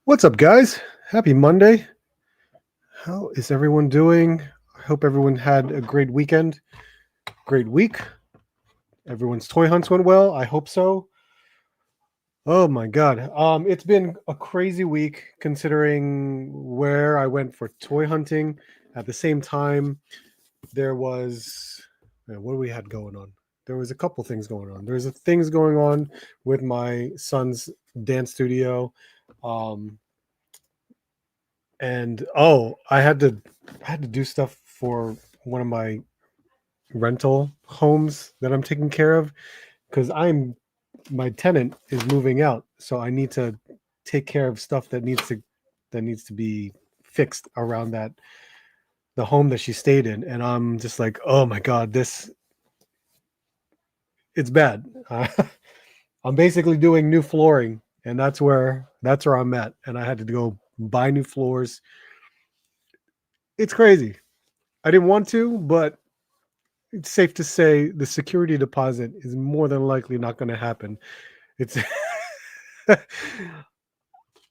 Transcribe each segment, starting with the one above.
What's up, guys? Happy Monday. How is everyone doing? I hope everyone had a great weekend, great week. Everyone's toy hunts went well. I hope so. Oh my god. It's been a crazy week considering where I went for toy hunting. At the same time, there was what do we had going on? There was a couple things going on. There's things going on with my son's dance studio. Um, and I had to do stuff for one of my rental homes that I'm taking care of because my tenant is moving out, so I need to take care of stuff that needs to be fixed around the home that she stayed in. And I'm just like, oh my god, this it's bad. I'm basically doing new flooring, and that's where I'm at, and I had to go buy new floors. It's crazy. I didn't want to, but it's safe to say the security deposit is more than likely not going to happen. It's it,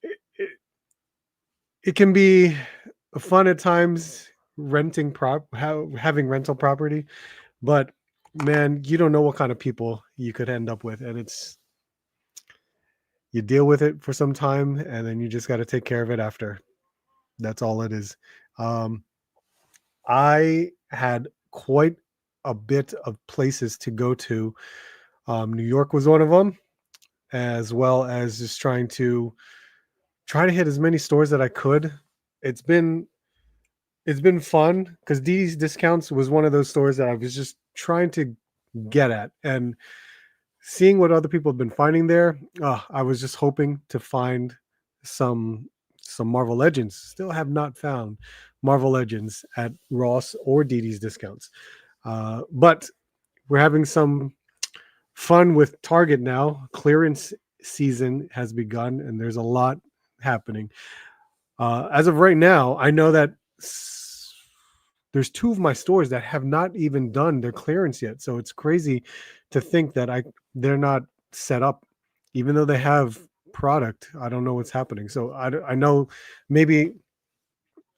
it, it can be fun at times having rental property, but man, you don't know what kind of people you could end up with, and you deal with it for some time, and then you just got to take care of it after. That's all it is. Um, I had quite a bit of places to go to. New York was one of them, as well as just try to hit as many stores that I could. It's been it's been fun because D's Discounts was one of those stores that I was just trying to get at, and seeing what other people have been finding there. I was just hoping to find some some Marvel Legends. Still have not found Marvel Legends at Ross or D's Discounts, but we're having some fun with Target now. Clearance season has begun, and there's a lot happening. As of right now, I know that there's two of my stores that have not even done their clearance yet. So it's crazy to think that they're not set up, even though they have product. I don't know what's happening. So I know maybe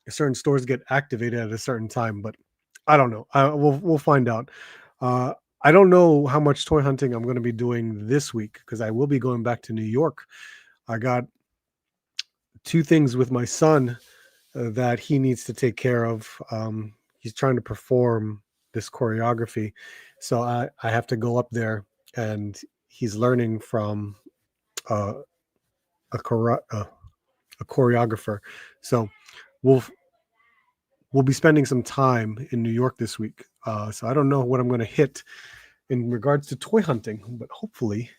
certain stores get activated at a certain time, but I don't know. We'll find out. Uh, I don't know how much toy hunting I'm going to be doing this week because I will be going back to New York. I got two things with my son that he needs to take care of. He's trying to perform this choreography, so I have to go up there, and he's learning from uh, a, a choreographer. So we'll we'll be spending some time in New York this week. So I don't know what I'm going to hit in regards to toy hunting, but hopefully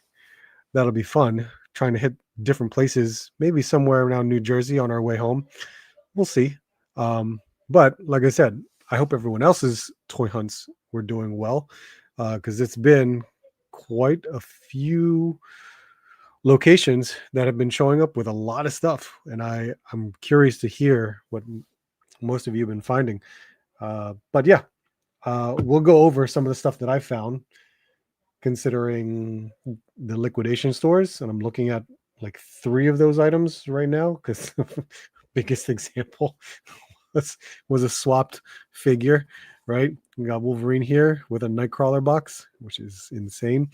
that'll be fun. Trying to hit different places, maybe somewhere around New Jersey on our way home. We'll see. Um, but like I said, I hope everyone else's toy hunts were doing well because it's been quite a few locations that have been showing up with a lot of stuff, and I'm curious to hear what most of you have been finding. But yeah, we'll go over some of the stuff that I found considering the liquidation stores, and I'm looking at like three of those items right now because biggest example was, was a swapped figure, right? We got Wolverine here with a Nightcrawler box, which is insane.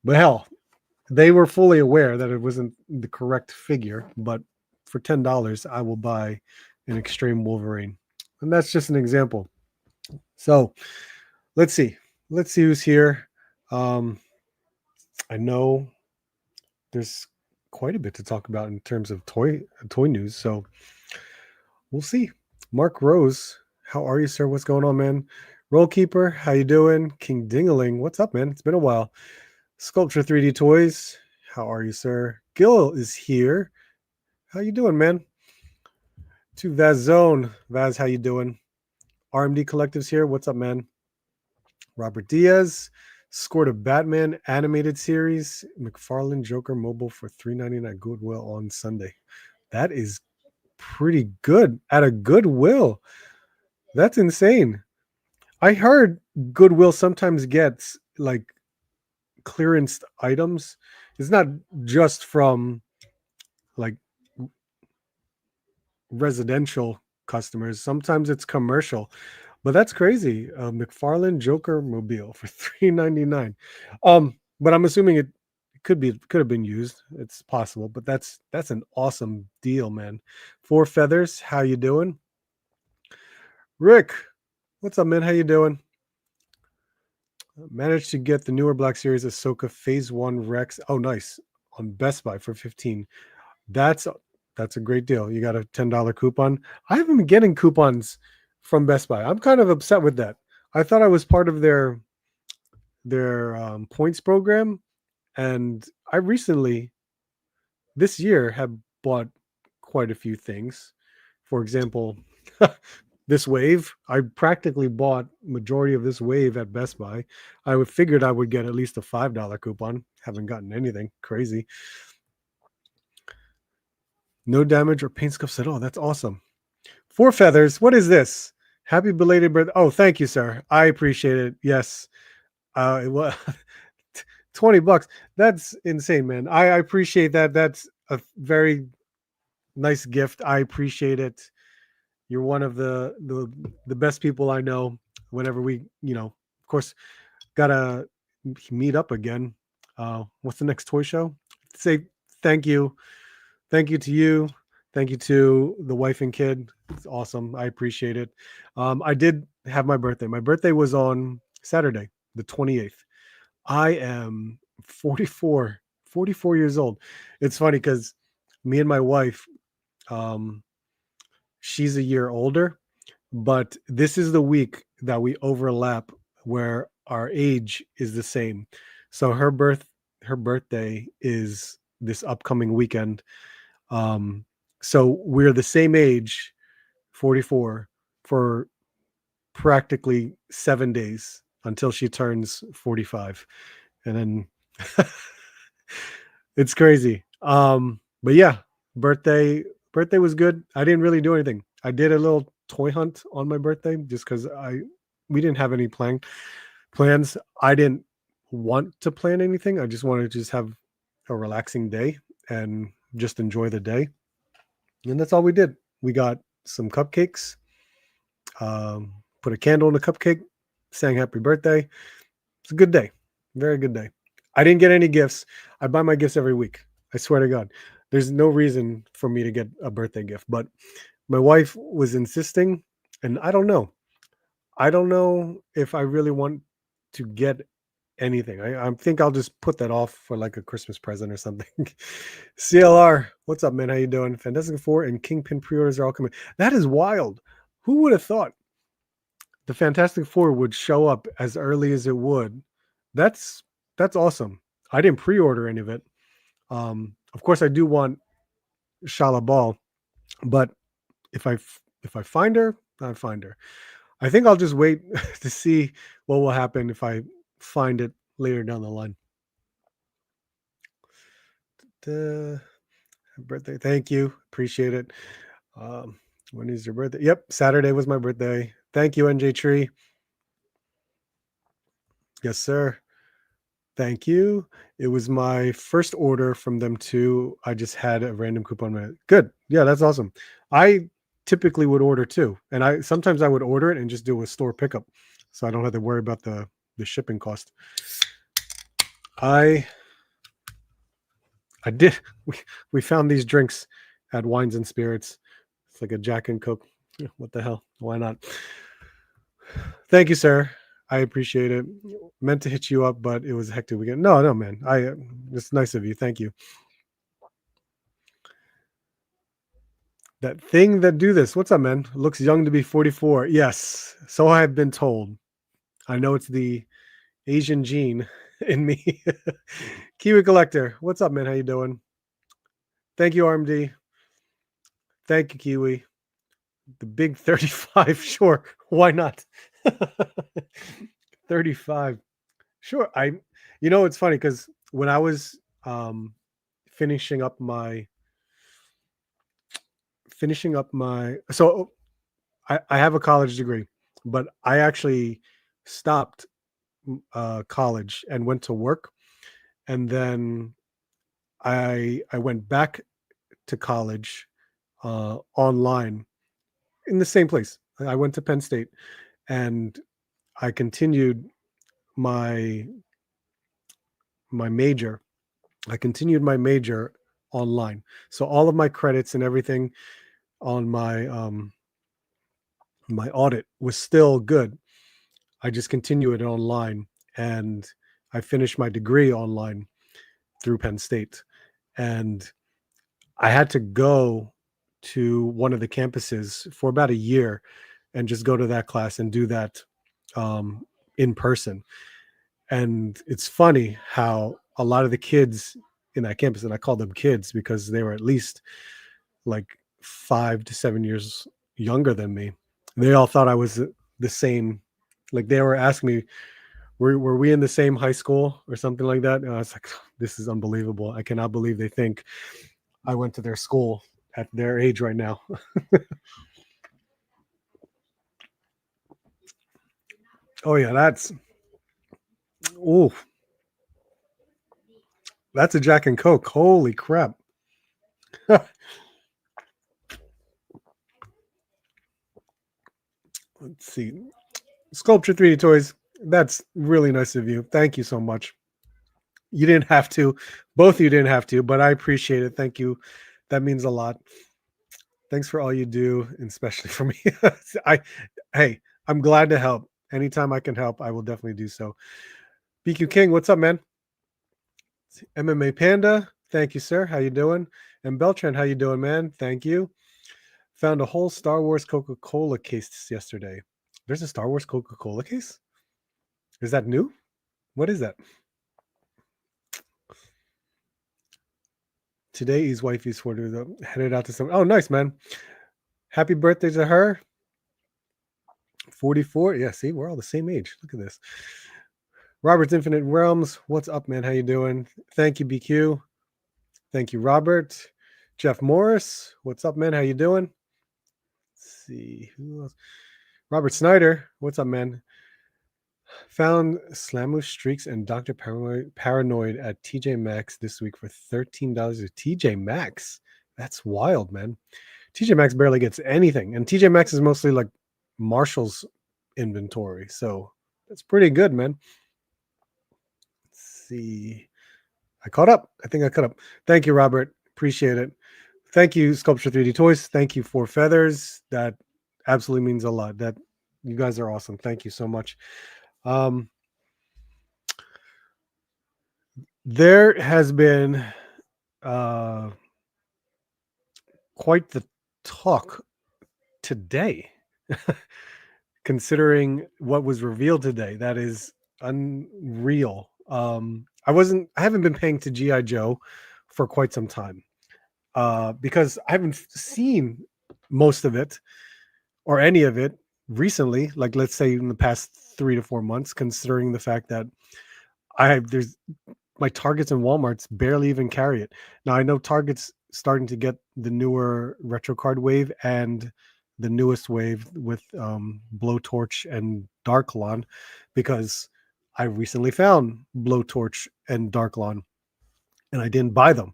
But hell, they were fully aware that it wasn't the correct figure, but for $10, I will buy an Extreme Wolverine. And that's just an example. So let's see. Let's see who's here. Um, I know there's quite a bit to talk about in terms of toy news. So we'll see. Mark Rose, how are you, sir? What's going on, man? Rollkeeper, how you doing? King Dingaling, what's up, man? It's been a while. Sculpture 3D Toys, how are you, sir? Gil is here. How you doing, man? To Vaz Zone, Vaz, how you doing? RMD Collectives here. What's up, man? Robert Diaz scored a Batman animated series, McFarlane Joker mobile for $3.99 at Goodwill on Sunday. That is pretty good at a Goodwill. That's insane. I heard Goodwill sometimes gets like clearance items. It's not just from like residential customers. Sometimes it's commercial, but that's crazy. A McFarlane Joker mobile for 399. But I'm assuming it could have been used. It's possible, but that's an awesome deal, man. Four Feathers, how you doing? Rick, what's up, man? How you doing? Managed to get the newer Black Series Ahsoka Phase 1 Rex. Oh, nice. On Best Buy for 15. That's that's a great deal. You got a $10 coupon. I haven't been getting coupons from Best Buy. I'm kind of upset with that. I thought I was part of their points program, and I recently this year have bought quite a few things. For example, this wave, I practically bought majority of this wave at Best Buy. Figured I would get at least a $5 coupon. Haven't gotten anything crazy. No damage or paint scuffs at all. That's awesome. Four Feathers, what is this? Happy belated birthday. Oh, thank you, sir. I appreciate it. Yes. It was $20. That's insane, man. I appreciate that. That's a very nice gift. I appreciate it. You're one of the best people I know. Whenever we, of course, gotta meet up again. What's the next toy show? Say thank you. Thank you to you. Thank you to the wife and kid. It's awesome. I appreciate it. I did have my birthday. My birthday was on Saturday, the 28th. I am 44 years old. It's funny because me and my wife, um, she's a year older, but this is the week that we overlap where our age is the same. So her birthday is this upcoming weekend. So we're the same age, 44, for practically 7 days until she turns 45. And then it's crazy. But yeah, birthday was good. I didn't really do anything. I did a little toy hunt on my birthday just because we didn't have any plans. I didn't want to plan anything. I just wanted to just have a relaxing day and just enjoy the day. And that's all we did. We got some cupcakes, put a candle in the cupcake, sang happy birthday. It's a good day. Very good day. I didn't get any gifts. I buy my gifts every week. I swear to God. There's no reason for me to get a birthday gift, but my wife was insisting, and I don't know. I don't know if I really want to get anything. I think I'll just put that off for like a Christmas present or something. CLR, what's up, man? How you doing? Fantastic Four and Kingpin pre-orders are all coming. That is wild. Who would have thought the Fantastic Four would show up as early as it would? That's that's awesome. I didn't pre-order any of it. Of course, I do want Shala Ball, but if I find her, I find her. I think I'll just wait to see what will happen if I find it later down the line. Birthday, thank you, appreciate it. Um, when is your birthday? Yep, Saturday was my birthday. Thank you, NJ Tree. Yes, sir. Thank you. It was my first order from them too. I just had a random coupon. Good. Yeah, that's awesome. I typically would order too. And I sometimes I would order it and just do a store pickup. So I don't have to worry about the shipping cost. I did we found these drinks at Wines and Spirits. It's like a Jack and Coke. Yeah, what the hell? Why not? Thank you, sir. I appreciate it. Meant to hit you up, but it was a hectic weekend. No, no, man. It's nice of you. Thank you. That thing that do this. What's up, man? Looks young to be 44. Yes, so I've been told. I know it's the Asian gene in me. Kiwi Collector. What's up, man? How you doing? Thank you, RMD. Thank you, Kiwi. The big 35. Sure. Why not? 35. Sure. It's funny because when I was finishing up my so I have a college degree, but I actually stopped college and went to work, and then I went back to college online in the same place. I went to Penn State, and I continued my my major. I continued my major online. So all of my credits and everything on my audit was still good. I just continue it online, and I finished my degree online through Penn State. And I had to go to one of the campuses for about a year and just go to that class and do that um, in person. And it's funny how a lot of the kids in that campus, and I call them kids because they were at least like 5 to 7 years younger than me. They all thought I was the same. Like they were asking me, were we in the same high school or something like that? And I was like, this is unbelievable. I cannot believe they think I went to their school at their age right now. Oh yeah, oh, that's a Jack and Coke. Holy crap. Let's see. Sculpture 3D Toys. That's really nice of you. Thank you so much. You didn't have to. Both of you didn't have to, but I appreciate it. Thank you. That means a lot. Thanks for all you do, and especially for me. I hey, I'm glad to help. Anytime I can help, I will definitely do so. BQ King, what's up, man? MMA Panda, thank you, sir. How you doing? And Beltran, how you doing, man? Thank you. Found a whole Star Wars Coca-Cola case yesterday. There's a Star Wars Coca-Cola case? Is that new? What is that? Today is wifey's for headed out to some. Oh, nice, man. Happy birthday to her. 44. Yeah, see, we're all the same age. Look at this. Robert's Infinite Realms. What's up, man? How you doing? Thank you, BQ. Thank you, Robert. Jeff Morris. What's up, man? How you doing? Let's see. Who else? Robert Snyder. What's up, man? Found Slamu Streaks and Dr. Paranoid at TJ Maxx this week for $13 at TJ Maxx. That's wild, man. TJ Maxx barely gets anything. And TJ Maxx is mostly like Marshall's inventory. So that's pretty good, man. Let's see. I caught up. I think I caught up. Thank you, Robert. Appreciate it. Thank you, Sculpture 3D Toys. Thank you for Feathers. That absolutely means a lot. That you guys are awesome. Thank you so much. There has been quite the talk today, considering what was revealed today. That is unreal. I haven't been paying to GI Joe for quite some time because I haven't seen most of it or any of it recently. Like let's say in the past 3 to 4 months, considering the fact that there's my Targets and Walmarts barely even carry it. Now I know Target's starting to get the newer retro card wave and the newest wave with Blowtorch and Darklon, because I recently found Blowtorch and Darklon and I didn't buy them.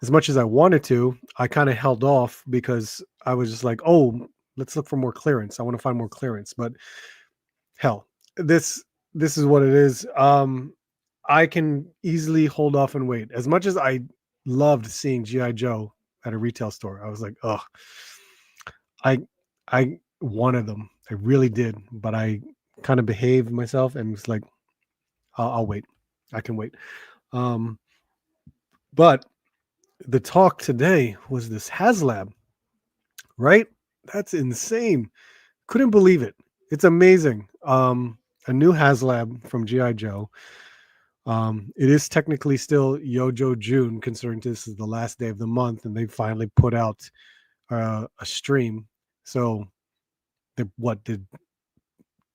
As much as I wanted to, I kind of held off because I was just like, oh, let's look for more clearance. I want to find more clearance. But hell, this is what it is. I can easily hold off and wait. As much as I loved seeing GI Joe at a retail store, I was like, oh, I wanted them. I really did, but I kind of behaved myself and was like, I'll wait. I can wait. But the talk today was this HasLab, right? That's insane. Couldn't believe it. It's amazing. A new HasLab from GI Joe. It is technically still Yojo June, considering this is the last day of the month, and they finally put out a stream. So, they did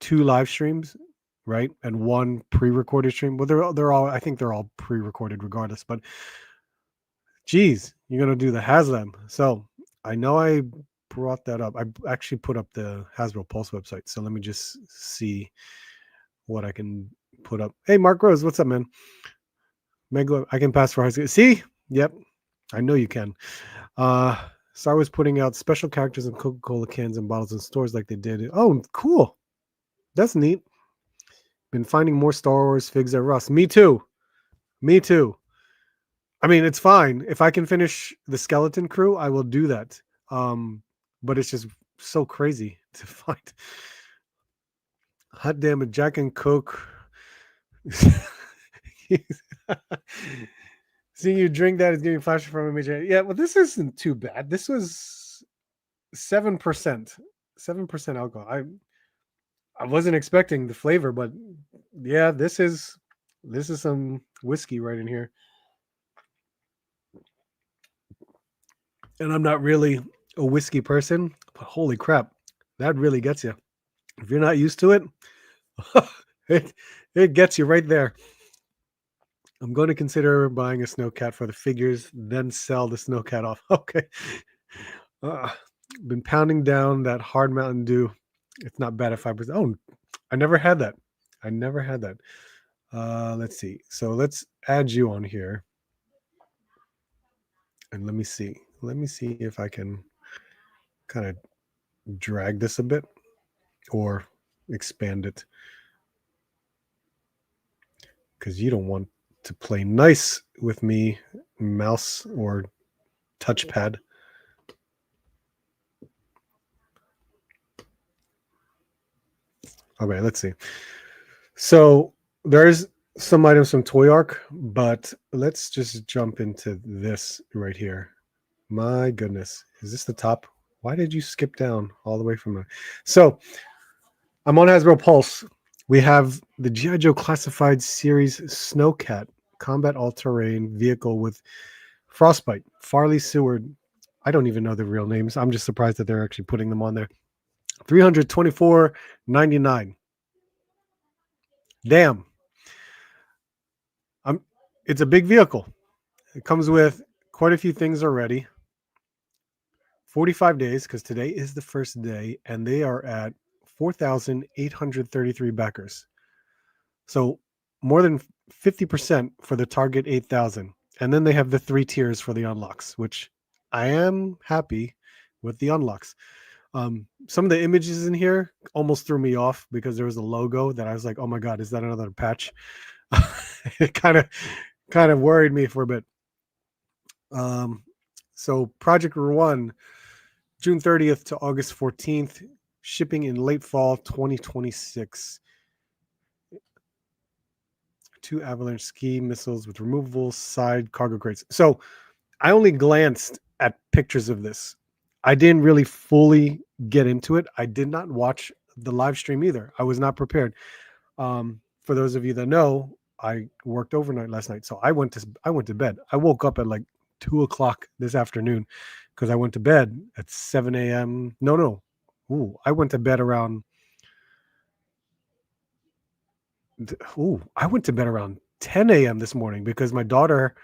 2 live streams, right, and 1 pre-recorded stream. Well, they're all. I think they're all pre-recorded, regardless. But, geez, you're gonna do the HasLab. So I know I brought that up. I actually put up the Hasbro Pulse website. So let me just see what I can put up. Hey, Mark Rose, what's up, man? Mega, I can pass for high school. See? Yep. I know you can. Star Wars putting out special characters in Coca-Cola cans and bottles in stores like they did. Oh, cool. That's neat. Been finding more Star Wars figs at Russ. Me too. Me too. I mean, it's fine. If I can finish the Skeleton Crew, I will do that. But it's just so crazy to find. Hot damn it, Jack and Coke. Seeing you drink that is giving flash from a major. Yeah, well, this isn't too bad. This was 7%. 7% alcohol. I wasn't expecting the flavor, but yeah, this is some whiskey right in here. And I'm not really a whiskey person, but holy crap, that really gets you. If you're not used to it, it gets you right there. I'm going to consider buying a Snowcat for the figures, then sell the Snowcat off. Okay. Been pounding down that hard Mountain Dew. It's not bad at 5%. Oh, I never had that. Let's see. So let's add you on here. And let me see. Let me see if I can kind of drag this a bit or expand it. Because you don't want to play nice with me, mouse or touchpad. Okay, let's see. So there's some items from Toy Arc, but let's just jump into this right here. My goodness, is this the top? Why did you skip down all the way from there? So I'm on Hasbro Pulse. We have the G.I. Joe Classified Series Snowcat combat all-terrain vehicle with Frostbite, Farley Seward. I don't even know the real names. I'm just surprised that they're actually putting them on there. $324.99. Damn. It's a big vehicle. It comes with quite a few things already. 45 days, because today is the first day, and they are at 4,833 backers. So more than 50% for the target 8,000. And then they have the 3 tiers for the unlocks, which I am happy with the unlocks. Some of the images in here almost threw me off because there was a logo that I was like, oh my God, is that another patch? It kind of worried me for a bit. So Project One, June 30th to August 14th, shipping in late fall 2026. 2 Avalanche ski missiles with removable side cargo crates. So I only glanced at pictures of this. I didn't really fully get into it. I did not watch the live stream either. I was not prepared. For those of you that know, I worked overnight last night, so I went to bed. I woke up at like 2:00 this afternoon because I went to bed at 7 a.m. No. I went to bed around. I went to bed around 10 a.m. this morning because my daughter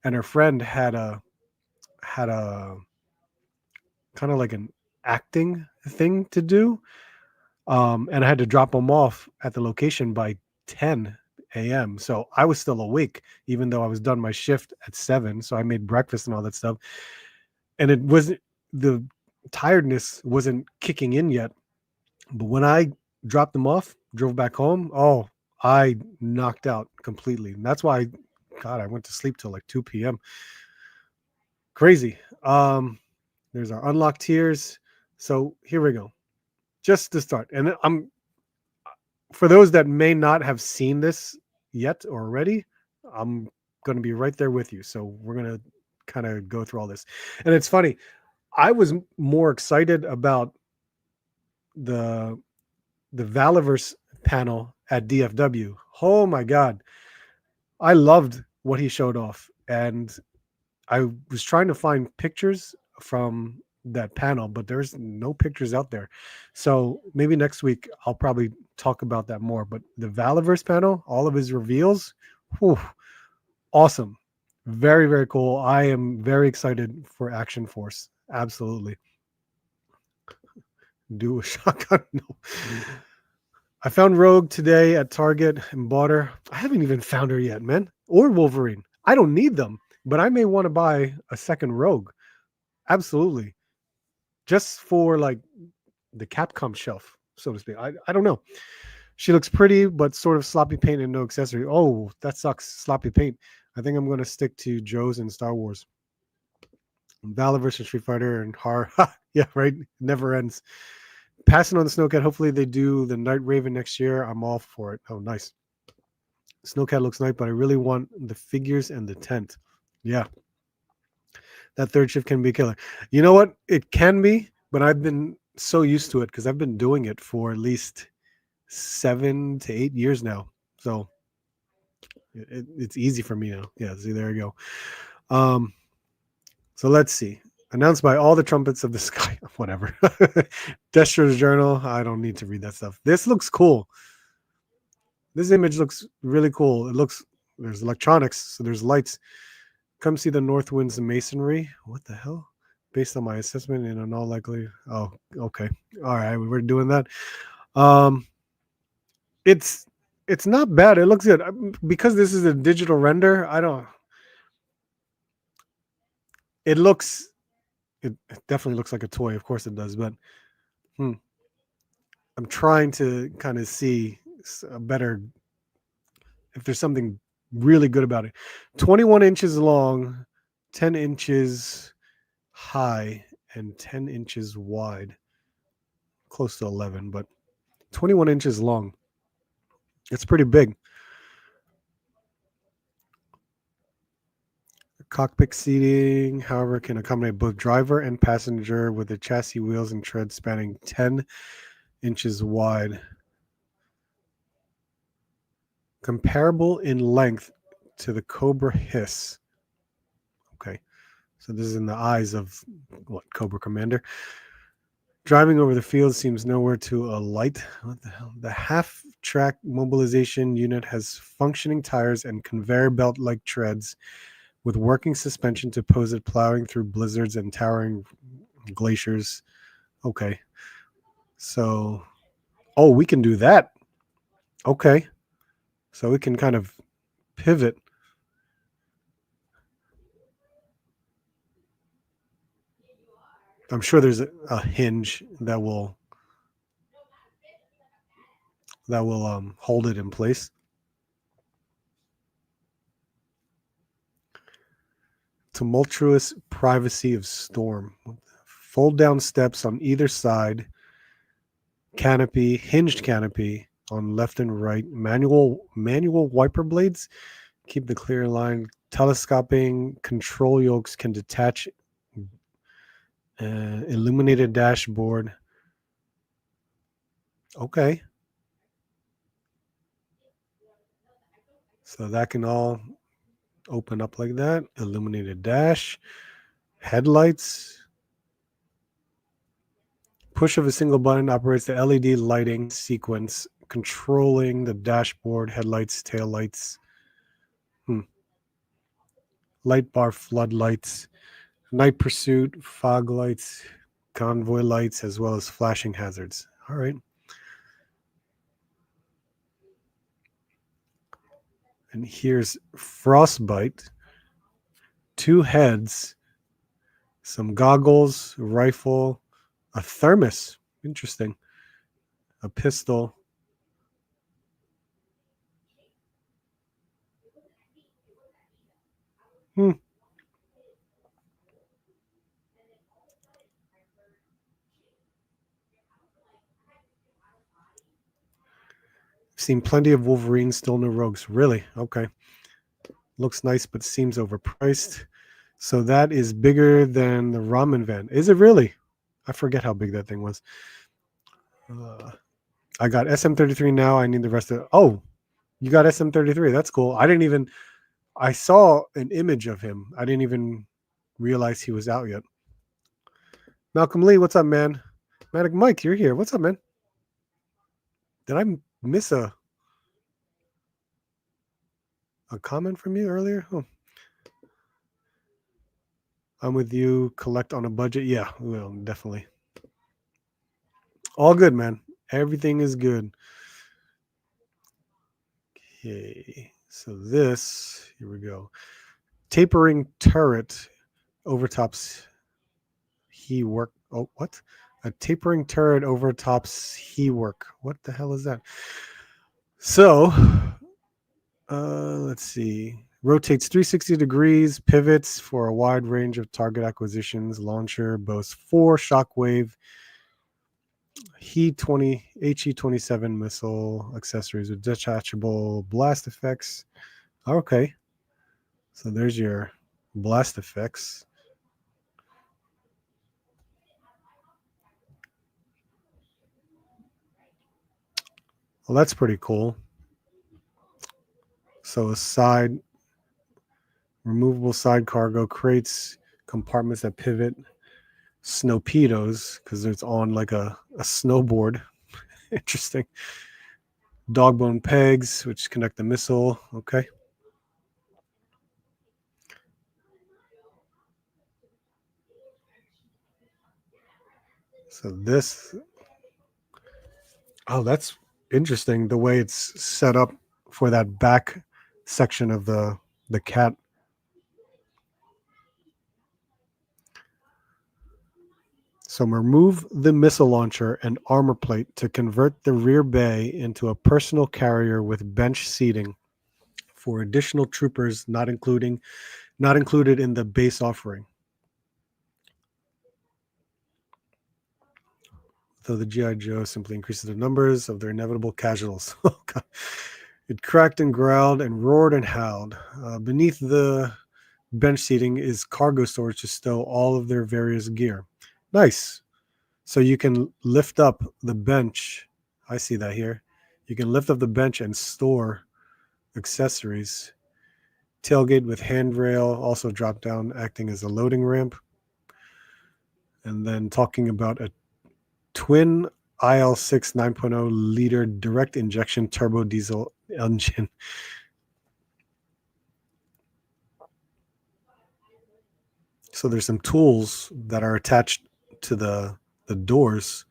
and her friend had a kind of like an acting thing to do. And I had to drop them off at the location by 10 a.m. So I was still awake, even though I was done my shift at 7. So I made breakfast and all that stuff. And the tiredness wasn't kicking in yet. But when I dropped them off, drove back home, I knocked out completely. And that's why, God, I went to sleep till like 2 p.m. Crazy. There's our unlocked tiers. So here we go. Just to start. And for those that may not have seen this yet or already, I'm going to be right there with you. So we're going to kind of go through all this. And it's funny. I was more excited about the Valiverse panel at DFW. Oh my God. I loved what he showed off. And I was trying to find pictures from that panel, but there's no pictures out there. So maybe next week I'll probably talk about that more. But the Valiverse panel, all of his reveals, awesome. Very, very cool. I am very excited for Action Force. Absolutely. Do a shotgun. No. I found Rogue today at Target and bought her. I haven't even found her yet, man. Or Wolverine. I don't need them, but I may want to buy a second Rogue. Absolutely. Just for like the Capcom shelf, so to speak. I don't know. She looks pretty, but sort of sloppy paint and no accessory. Oh, that sucks. Sloppy paint. I think I'm going to stick to Joe's and Star Wars. Valor versus Street Fighter and Har. Yeah, right. Never ends. Passing on the Snowcat. Hopefully they do the Night Raven next year. I'm all for it. Oh, nice. Snowcat looks nice, but I really want the figures and the tent. Yeah. That third shift can be killer. You know what? It can be, but I've been so used to it because I've been doing it for at least 7 to 8 years now. So it's easy for me now. Yeah, see, there you go. So let's see. Announced by all the trumpets of the sky. Whatever. Destra's journal. I don't need to read that stuff. This looks cool. This image looks really cool. It looks, there's electronics, so there's lights. Come see the North Wind's masonry. What the hell? Based on my assessment, and in all likely. Oh, okay. All right, we're doing that. It's not bad. It looks good because this is a digital render. I don't. It looks. It definitely looks like a toy. Of course it does, but I'm trying to kind of see a better. If there's something really good about it, 21 inches long, 10 inches high, and 10 inches wide. Close to 11, but 21 inches long. It's pretty big. Cockpit seating, however, can accommodate both driver and passenger with the chassis wheels and treads spanning 10 inches wide. Comparable in length to the Cobra Hiss. Okay, so this is in the eyes of what, Cobra Commander. Driving over the field seems nowhere to alight. What the hell? The half-track mobilization unit has functioning tires and conveyor belt-like treads with working suspension to pose it plowing through blizzards and towering glaciers. Okay. So, oh, we can do that. Okay. So we can kind of pivot. I'm sure there's a hinge that will hold it in place. Tumultuous privacy of storm. Fold down steps on either side. Canopy, hinged canopy on left and right. Manual wiper blades. Keep the clear line. Telescoping control yokes can detach. Illuminated dashboard. Okay. So that can all open up like that. Illuminated dash. Headlights. Push of a single button operates the LED lighting sequence, controlling the dashboard, headlights, taillights. Light bar floodlights. Night pursuit, fog lights, convoy lights, as well as flashing hazards. All right. And here's frostbite, 2 heads, some goggles, rifle, a thermos. Interesting. A pistol. Seen plenty of Wolverines, still no rogues. Really? Okay. Looks nice, but seems overpriced. So that is bigger than the ramen van. Is it really? I forget how big that thing was. I got SM33 now. I need the rest of. Oh, you got SM33. That's cool. I saw an image of him. I didn't even realize he was out yet. Malcolm Lee, what's up, man? Manic Mike, you're here. What's up, man? Did I miss a comment from you earlier? Oh. I'm with you. Collect on a budget. Yeah, well, definitely. All good, man. Everything is good. Okay, so this, here we go. Tapering turret overtops he work. Oh, what? A tapering turret overtops he work. What the hell is that? So, let's see. Rotates 360 degrees, pivots for a wide range of target acquisitions. Launcher boasts 4 shockwave HE-27 missile accessories with detachable blast effects. Okay, so there's your blast effects. Well, that's pretty cool. So a side removable side cargo creates compartments that pivot. Snowpedos, because it's on like a snowboard. Interesting. Dogbone pegs, which connect the missile. Okay. So this, oh, that's interesting. The way it's set up for that back section of the cat. So remove the missile launcher and armor plate to convert the rear bay into a personal carrier with bench seating for additional troopers not included in the base offering. Though the GI Joe simply increases the numbers of their inevitable casualties. Oh, God. It cracked and growled and roared and howled. Beneath the bench seating is cargo storage to stow all of their various gear. Nice. So you can lift up the bench. I see that here. You can lift up the bench and store accessories. Tailgate with handrail, also drop down, acting as a loading ramp. And then talking about a twin IL6 9.0 liter direct injection turbo diesel engine. So there's some tools that are attached to the doors.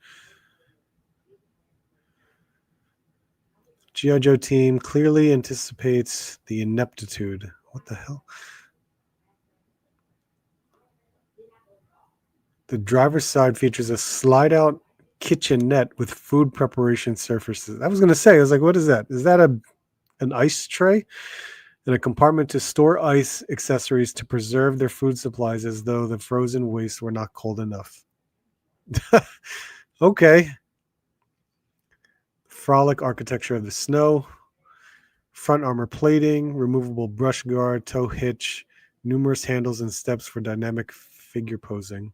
G.I. Joe team clearly anticipates the ineptitude. What the hell? The driver's side features a slide-out kitchenette with food preparation surfaces. I was going to say, I was like, what is that? Is that an ice tray? And a compartment to store ice accessories to preserve their food supplies as though the frozen waste were not cold enough. Okay. Frolic architecture of the snow. Front armor plating, removable brush guard, tow hitch, numerous handles and steps for dynamic figure posing.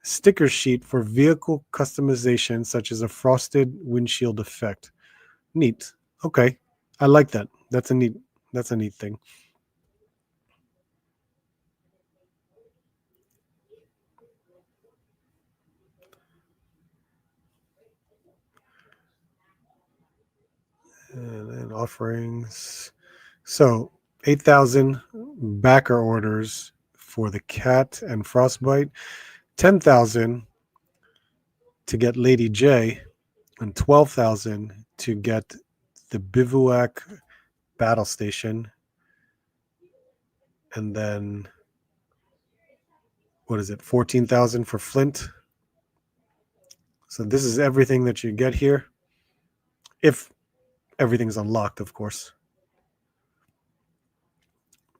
Sticker sheet for vehicle customization, such as a frosted windshield effect. Neat. Okay. I like that. That's a neat thing. And then offerings. So 8,000 backer orders for the cat and frostbite, 10,000 to get Lady J, and 12,000 to get the bivouac battle station. And then what is it? 14,000 for Flint. So this is everything that you get here. If everything's unlocked, of course.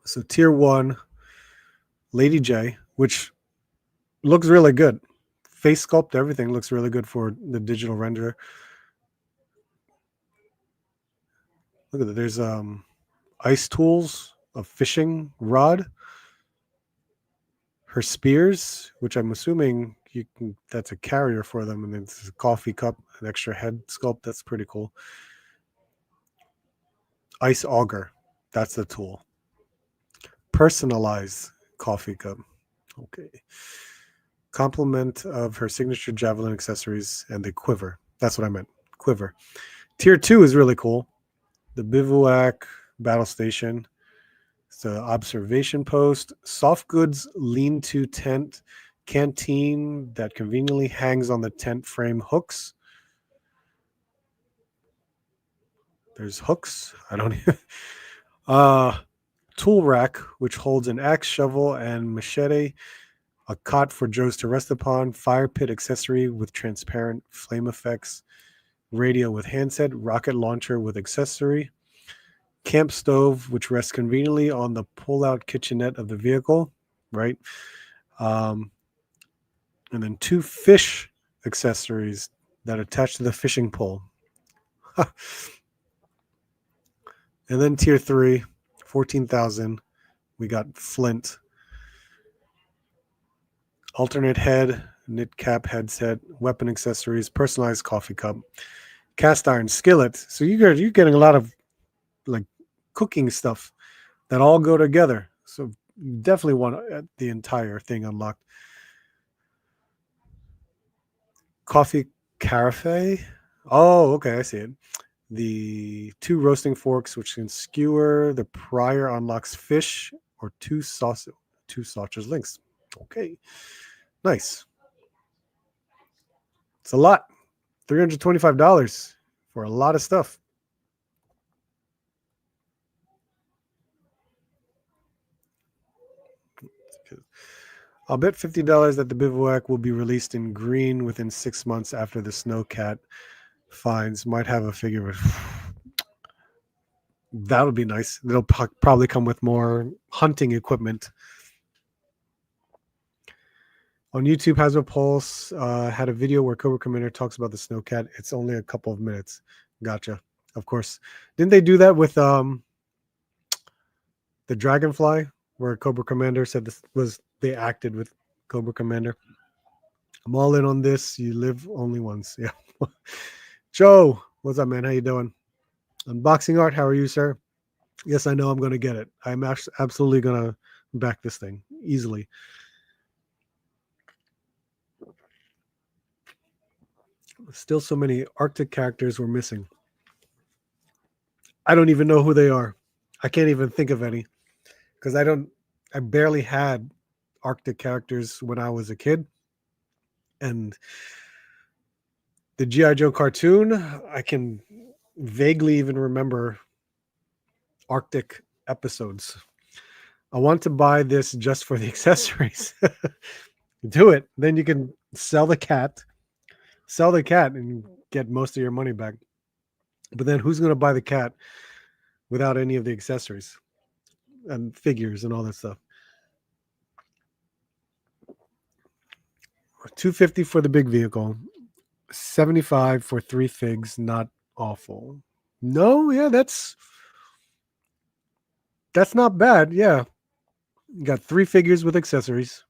So tier 1, Lady J, which looks really good. Face sculpt, everything looks really good for the digital render. Look at that. There's ice tools, a fishing rod, her spears, which I'm assuming that's a carrier for them, and it's a coffee cup, an extra head sculpt. That's pretty cool. Ice auger, that's the tool. Personalized coffee cup. Okay. Complement of her signature javelin accessories and the quiver. That's what I meant. Quiver. Tier 2 is really cool. The bivouac battle station. It's the observation post. Soft goods lean-to tent. Canteen that conveniently hangs on the tent frame hooks. There's hooks. I don't even... tool rack, which holds an axe, shovel, and machete. a cot for Joes to rest upon, fire pit accessory with transparent flame effects, radio with handset, rocket launcher with accessory, camp stove, which rests conveniently on the pull-out kitchenette of the vehicle, right? And then 2 fish accessories that attach to the fishing pole. And then tier 3, 14,000. We got flint, alternate head, knit cap headset, weapon accessories, personalized coffee cup, cast iron skillet. So you're getting a lot of like cooking stuff that all go together. So you definitely want the entire thing unlocked. Coffee carafe. Oh, okay, I see it. The 2 roasting forks, which can skewer. The prior unlocks fish or 2 sausage links. Okay, nice. It's a lot. $325 for a lot of stuff. I'll bet $50 that the bivouac will be released in green within 6 months after the Snowcat finds. Might have a figure of that would be nice. It'll probably come with more hunting equipment. On YouTube, HasLab Pulse had a video where Cobra Commander talks about the Snowcat. It's only a couple of minutes. Gotcha. Of course. Didn't they do that with the Dragonfly, where Cobra Commander said this was they acted with Cobra Commander? I'm all in on this. You live only once. Yeah. Joe, what's up, man? How you doing? Unboxing art. How are you, sir? Yes, I know I'm going to get it. I'm absolutely going to back this thing easily. Still so many Arctic characters we're missing. I don't even know who they are. I can't even think of any because I barely had Arctic characters when I was a kid. And the G.I. Joe cartoon, I can vaguely even remember Arctic episodes. I want to buy this just for the accessories. Do it. Then you can sell the cat and get most of your money back. But then who's going to buy the cat without any of the accessories and figures and all that stuff? $250 for the big vehicle, $75 for 3 figs. Not awful. No, yeah, that's not bad. Yeah, you got 3 figures with accessories.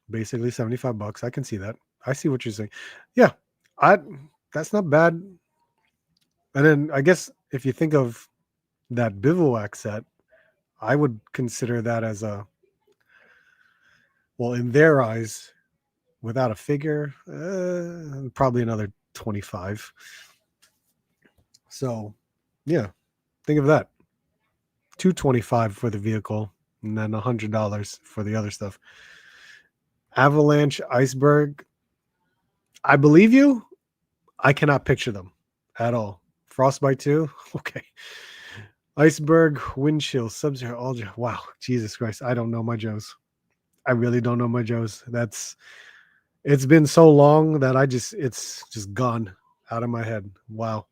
Basically $75. I can see that. I see what you're saying. Yeah, that's not bad. And then I guess if you think of that bivouac set, I would consider that as in their eyes, without a figure, probably another 25. So, yeah, think of that. $225 for the vehicle, and then $100 for the other stuff. Avalanche, iceberg. I believe you. I cannot picture them at all. Frostbite 2? Okay. Iceberg, wind chill, Sub-Zero, Ultra. Wow, Jesus Christ. I don't know my Joes. I really don't know my Joes. It's been so long that it's just gone out of my head. Wow.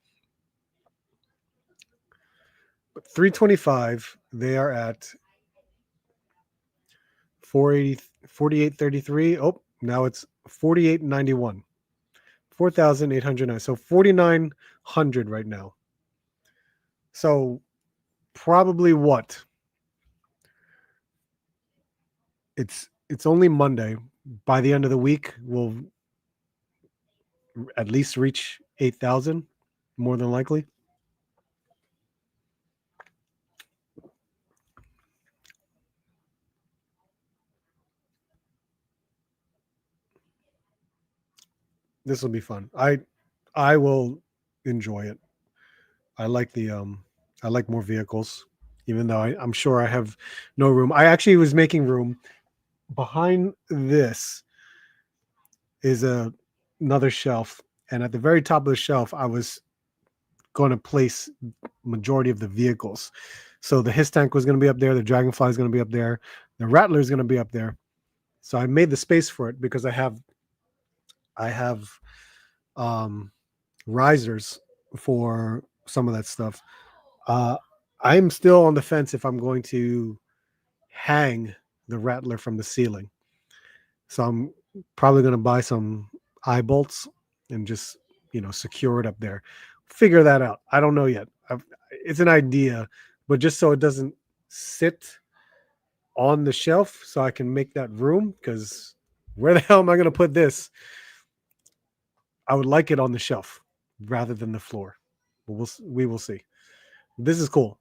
But $325, they are at 48.33. Oh, now it's 48.91. 4,809. So 4,900 right now. So probably what? It's only Monday. By the end of the week, we'll at least reach 8,000, more than likely. This will be fun. I will enjoy it. I like I like more vehicles, even though I'm sure I have no room. I actually was making room. Behind this is another shelf, and at the very top of the shelf, I was going to place majority of the vehicles. So the His tank was going to be up there. The Dragonfly is going to be up there. The Rattler is going to be up there. So I made the space for it because I have um, risers for some of that stuff. Uh, I'm still on the fence if I'm going to hang the Rattler from the ceiling. So I'm probably going to buy some eye bolts and just, secure it up there. Figure that out. I don't know yet. It's an idea, but just so it doesn't sit on the shelf, so I can make that room. Because where the hell am I going to put this? I would like it on the shelf rather than the floor. But we will see. This is cool.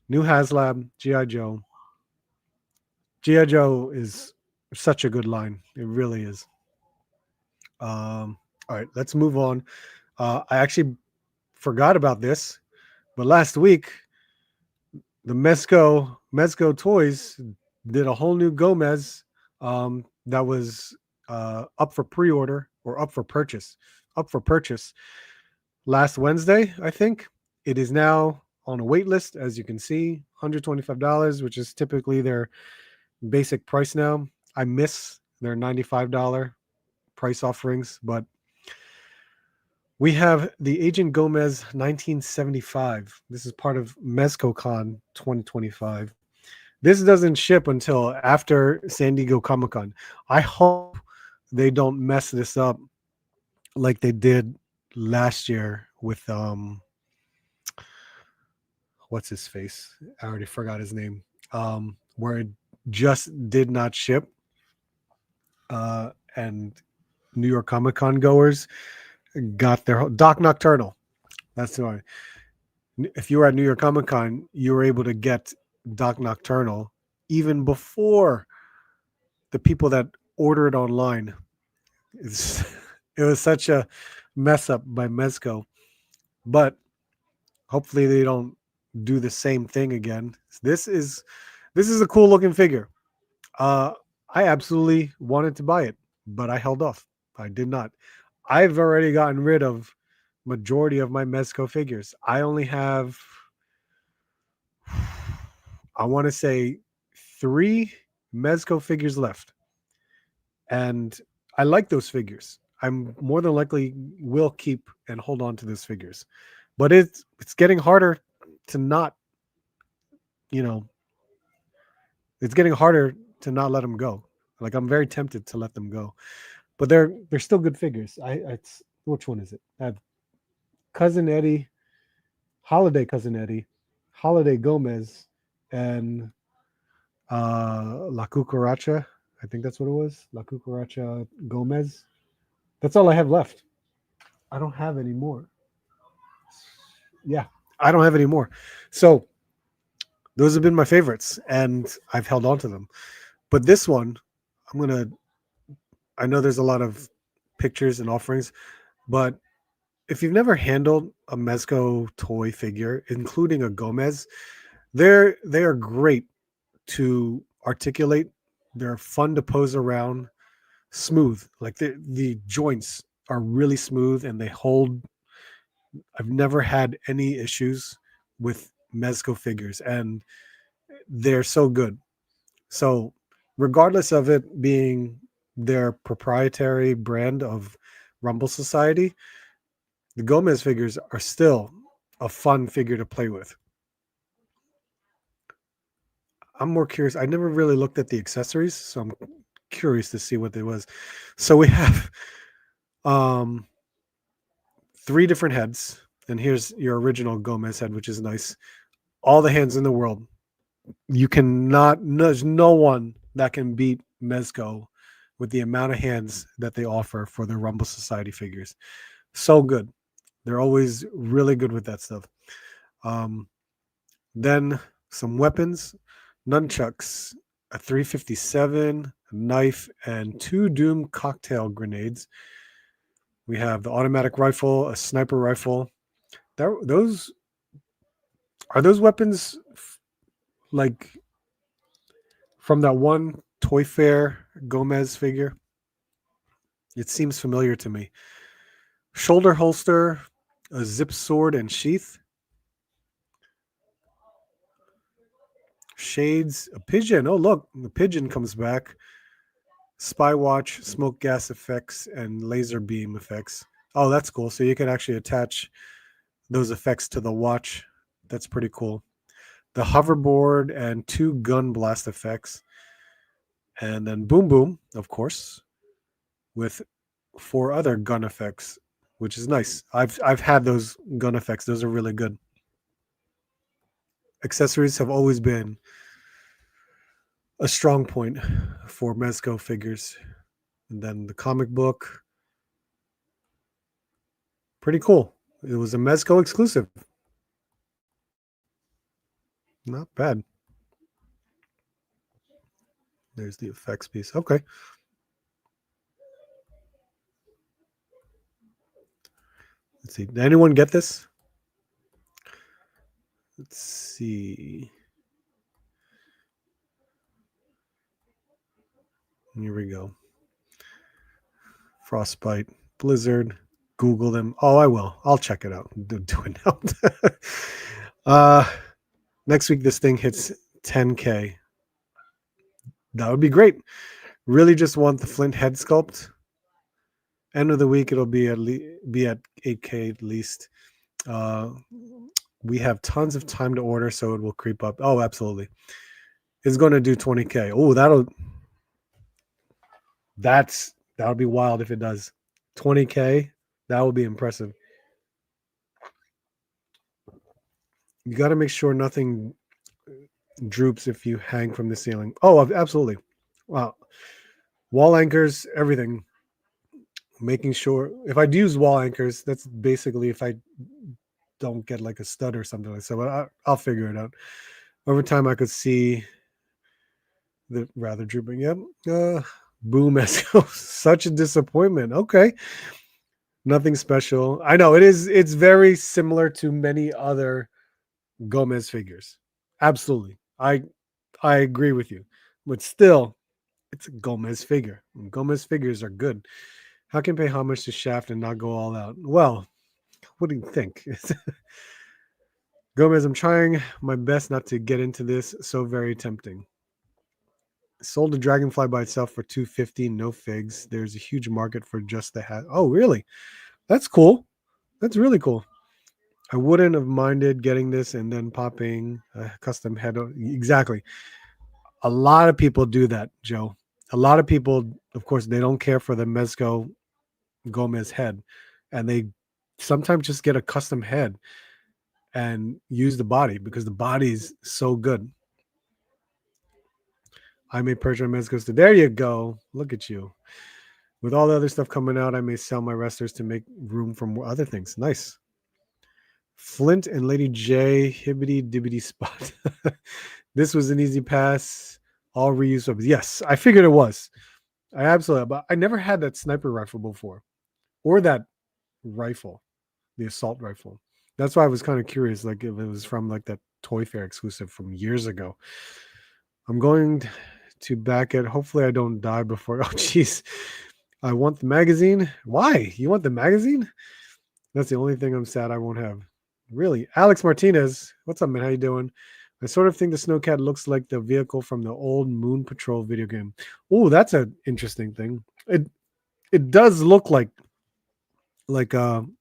New HasLab GI Joe. GI Joe is such a good line. It really is. All right, let's move on. I actually forgot about this, but last week the Mezco Toys did a whole new Gomez that was up for pre-order or up for purchase. Up for purchase last Wednesday, I think. It is now on a wait list, as you can see, $125, which is typically their basic price now. I miss their $95 price offerings, but we have the Agent Gomez 1975. This is part of MezcoCon 2025. This doesn't ship until after San Diego Comic-Con. I hope they don't mess this up like they did last year with what's his face? I already forgot his name. Where it just did not ship. And New York Comic-Con goers got their Doc Nocturnal. That's the one. If you were at New York Comic Con, you were able to get Doc Nocturnal even before the people that ordered online. It was such a mess up by Mezco, but hopefully they don't do the same thing again. This is a cool looking figure. I absolutely wanted to buy it, but I held off. I did not. I've already gotten rid of majority of my Mezco figures. I only have, I want to say, 3 Mezco figures left, and I like those figures. I'm more than likely will keep and hold on to those figures, but it's getting harder to not, you know, it's getting harder to not let them go. Like I'm very tempted to let them go, but they're still good figures. It's which one is it? I have Cousin Eddie, Holiday Cousin Eddie, Holiday Gomez, and La Cucaracha. I think that's what it was. La Cucaracha Gomez. That's all I have left. I don't have any more. Yeah, I don't have any more. So those have been my favorites, and I've held on to them. But this one, I'm gonna. I know there's a lot of pictures and offerings, but if you've never handled a Mezco toy figure, including a Gomez, they are great to articulate. They're fun to pose around, smooth. Like the joints are really smooth and they hold. I've never had any issues with Mezco figures, and they're so good. So, regardless of it being their proprietary brand of Rumble Society, the Gomez figures are still a fun figure to play with. I'm more curious. I never really looked at the accessories, so I'm curious to see what it was. So we have um 3 different heads, and here's your original Gomez head, which is nice. All the hands in the world. You cannot. There's no one that can beat Mezco with the amount of hands that they offer for their Rumble Society figures. So good. They're always really good with that stuff. Um, then some weapons, nunchucks, a 357, a knife, and 2 Doom cocktail grenades. We have the automatic rifle, a sniper rifle. Those are those weapons like from that one Toy Fair Gomez figure? It seems familiar to me. Shoulder holster, a zip sword and sheath. Shades, a pigeon. Oh, look, the pigeon comes back. Spy watch, smoke gas effects, and laser beam effects. Oh, that's cool. So you can actually attach those effects to the watch. That's pretty cool. The hoverboard and 2 gun blast effects. And then boom boom, of course, with 4 other gun effects, which is nice. I've had those gun effects. Those are really good. Accessories have always been a strong point for Mezco figures. And then the comic book, pretty cool. It was a Mezco exclusive. Not bad. There's the effects piece. Okay. Let's see. Did anyone get this? Let's see. Here we go. Frostbite, Blizzard, Google them. Oh, I will. I'll check it out. Do it now. Next week, this thing hits 10K. That would be great. Really just want the Flint head sculpt. End of the week, it'll be at 8K at least. We have tons of time to order, so it will creep up. Oh, absolutely. It's going to do 20K. Oh, that'll be wild if it does. 20K, that would be impressive. You got to make sure nothing droops if you hang from the ceiling. Oh, absolutely. Wow. Wall anchors, everything. Making sure if I do use wall anchors, that's basically if I don't get like a stud or something like that. So I'll figure it out. Over time, I could see the rather drooping. Yep. Boom, Mezco. Such a disappointment. Okay. Nothing special. I know it's very similar to many other Gomez figures. Absolutely. I agree with you. But still, it's a Gomez figure. Gomez figures are good. How can pay homage to Shaft and not go all out? Well, what do you think? Gomez, I'm trying my best not to get into this. So very tempting. Sold a Dragonfly by itself for $250, no figs. There's a huge market for just the hat. Oh, really? That's cool. That's really cool. I wouldn't have minded getting this and then popping a custom head. Exactly. A lot of people do that, Joe. A lot of people, of course, they don't care for the Mezco Gomez head, and they sometimes just get a custom head and use the body because the body is so good. I may purchase Mezco's. There you go. Look at you. With all the other stuff coming out, I may sell my wrestlers to make room for more other things. Nice. Flint and Lady J, hibbity dibbity spot. This was an easy pass. All reuse weapons. Yes, I figured it was. I absolutely, but I never had that sniper rifle before, or that rifle, the assault rifle. That's why I was kind of curious, like if it was from like that Toy Fair exclusive from years ago. I'm going to back it. Hopefully, I don't die before. Oh, jeez. I want the magazine. Why? You want the magazine? That's the only thing I'm sad I won't have. Really? Alex Martinez. What's up, man? How you doing? I sort of think the Snowcat looks like the vehicle from the old Moon Patrol video game. Oh, that's an interesting thing. It does look like some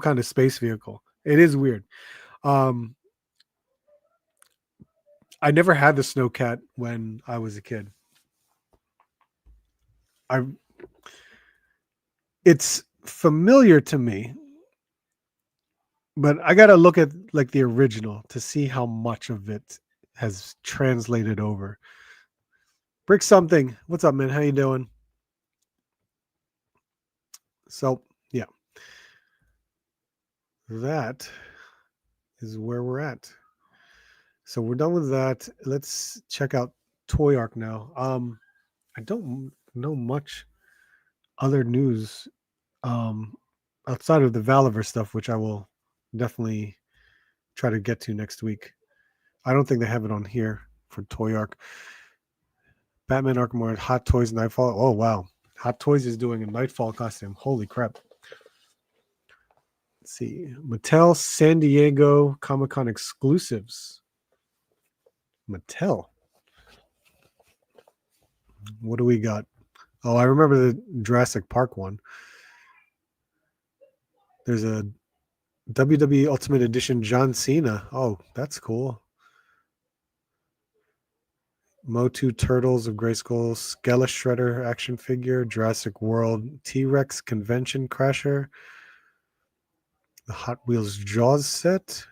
kind of space vehicle. It is weird. I never had the Snowcat when I was a kid. It's familiar to me, but I got to look at like the original to see how much of it has translated over. Brick something. What's up, man? How you doing? So, yeah. That is where we're at. So we're done with that. Let's check out Toy Arc now. I don't know much other news outside of the Valiver stuff, which I will definitely try to get to next week. I don't think they have it on here for Toy Arc. Batman Arkham Origins, Hot Toys Nightfall. Oh, wow. Hot Toys is doing a Nightfall costume. Holy crap. Let's see. Mattel San Diego Comic-Con exclusives. Mattel. What do we got? Oh, I remember the Jurassic Park one. There's a WWE Ultimate Edition John Cena. Oh, that's cool. Motu Turtles of Grayskull, Skella Shredder action figure, Jurassic World T-Rex Convention Crasher, the Hot Wheels Jaws set.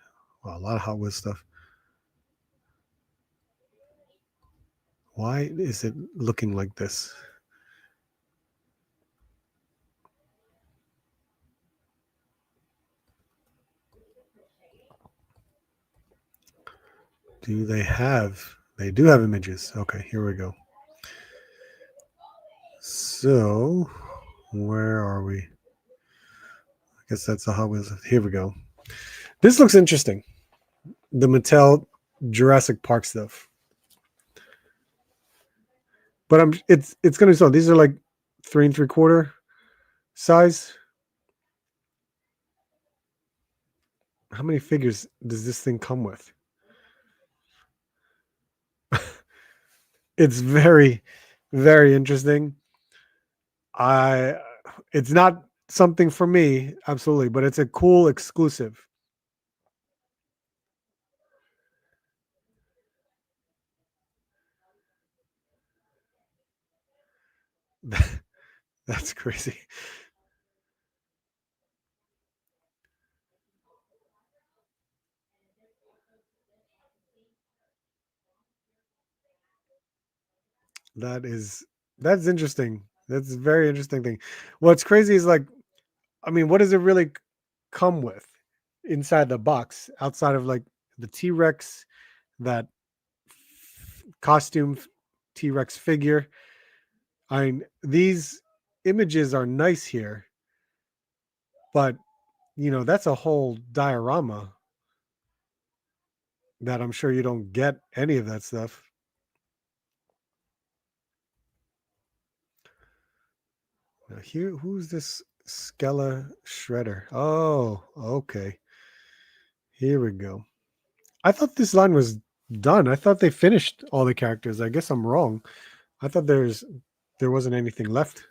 Wow, a lot of Hot Wheels stuff. Why is it looking like this? Do they have? They do have images. Okay, here we go. So, where are we? I guess that's the Hot Wheels. Here we go. This looks interesting. The Mattel Jurassic Park stuff. But it's gonna be so. These are like 3 3/4 size. How many figures does this thing come with? It's very, very interesting. I it's not something for me, absolutely, but it's a cool exclusive. That's crazy. That is that's interesting. That's a very interesting thing. What's crazy is like, I mean, what does it really come with inside the box outside of like the T-Rex, that costume T-Rex figure? I mean, these images are nice here, but that's a whole diorama that I'm sure you don't get any of that stuff. Now here, who's this Skella Shredder? Oh, okay. Here we go. I thought this line was done. I thought they finished all the characters. I guess I'm wrong. I thought there wasn't anything left.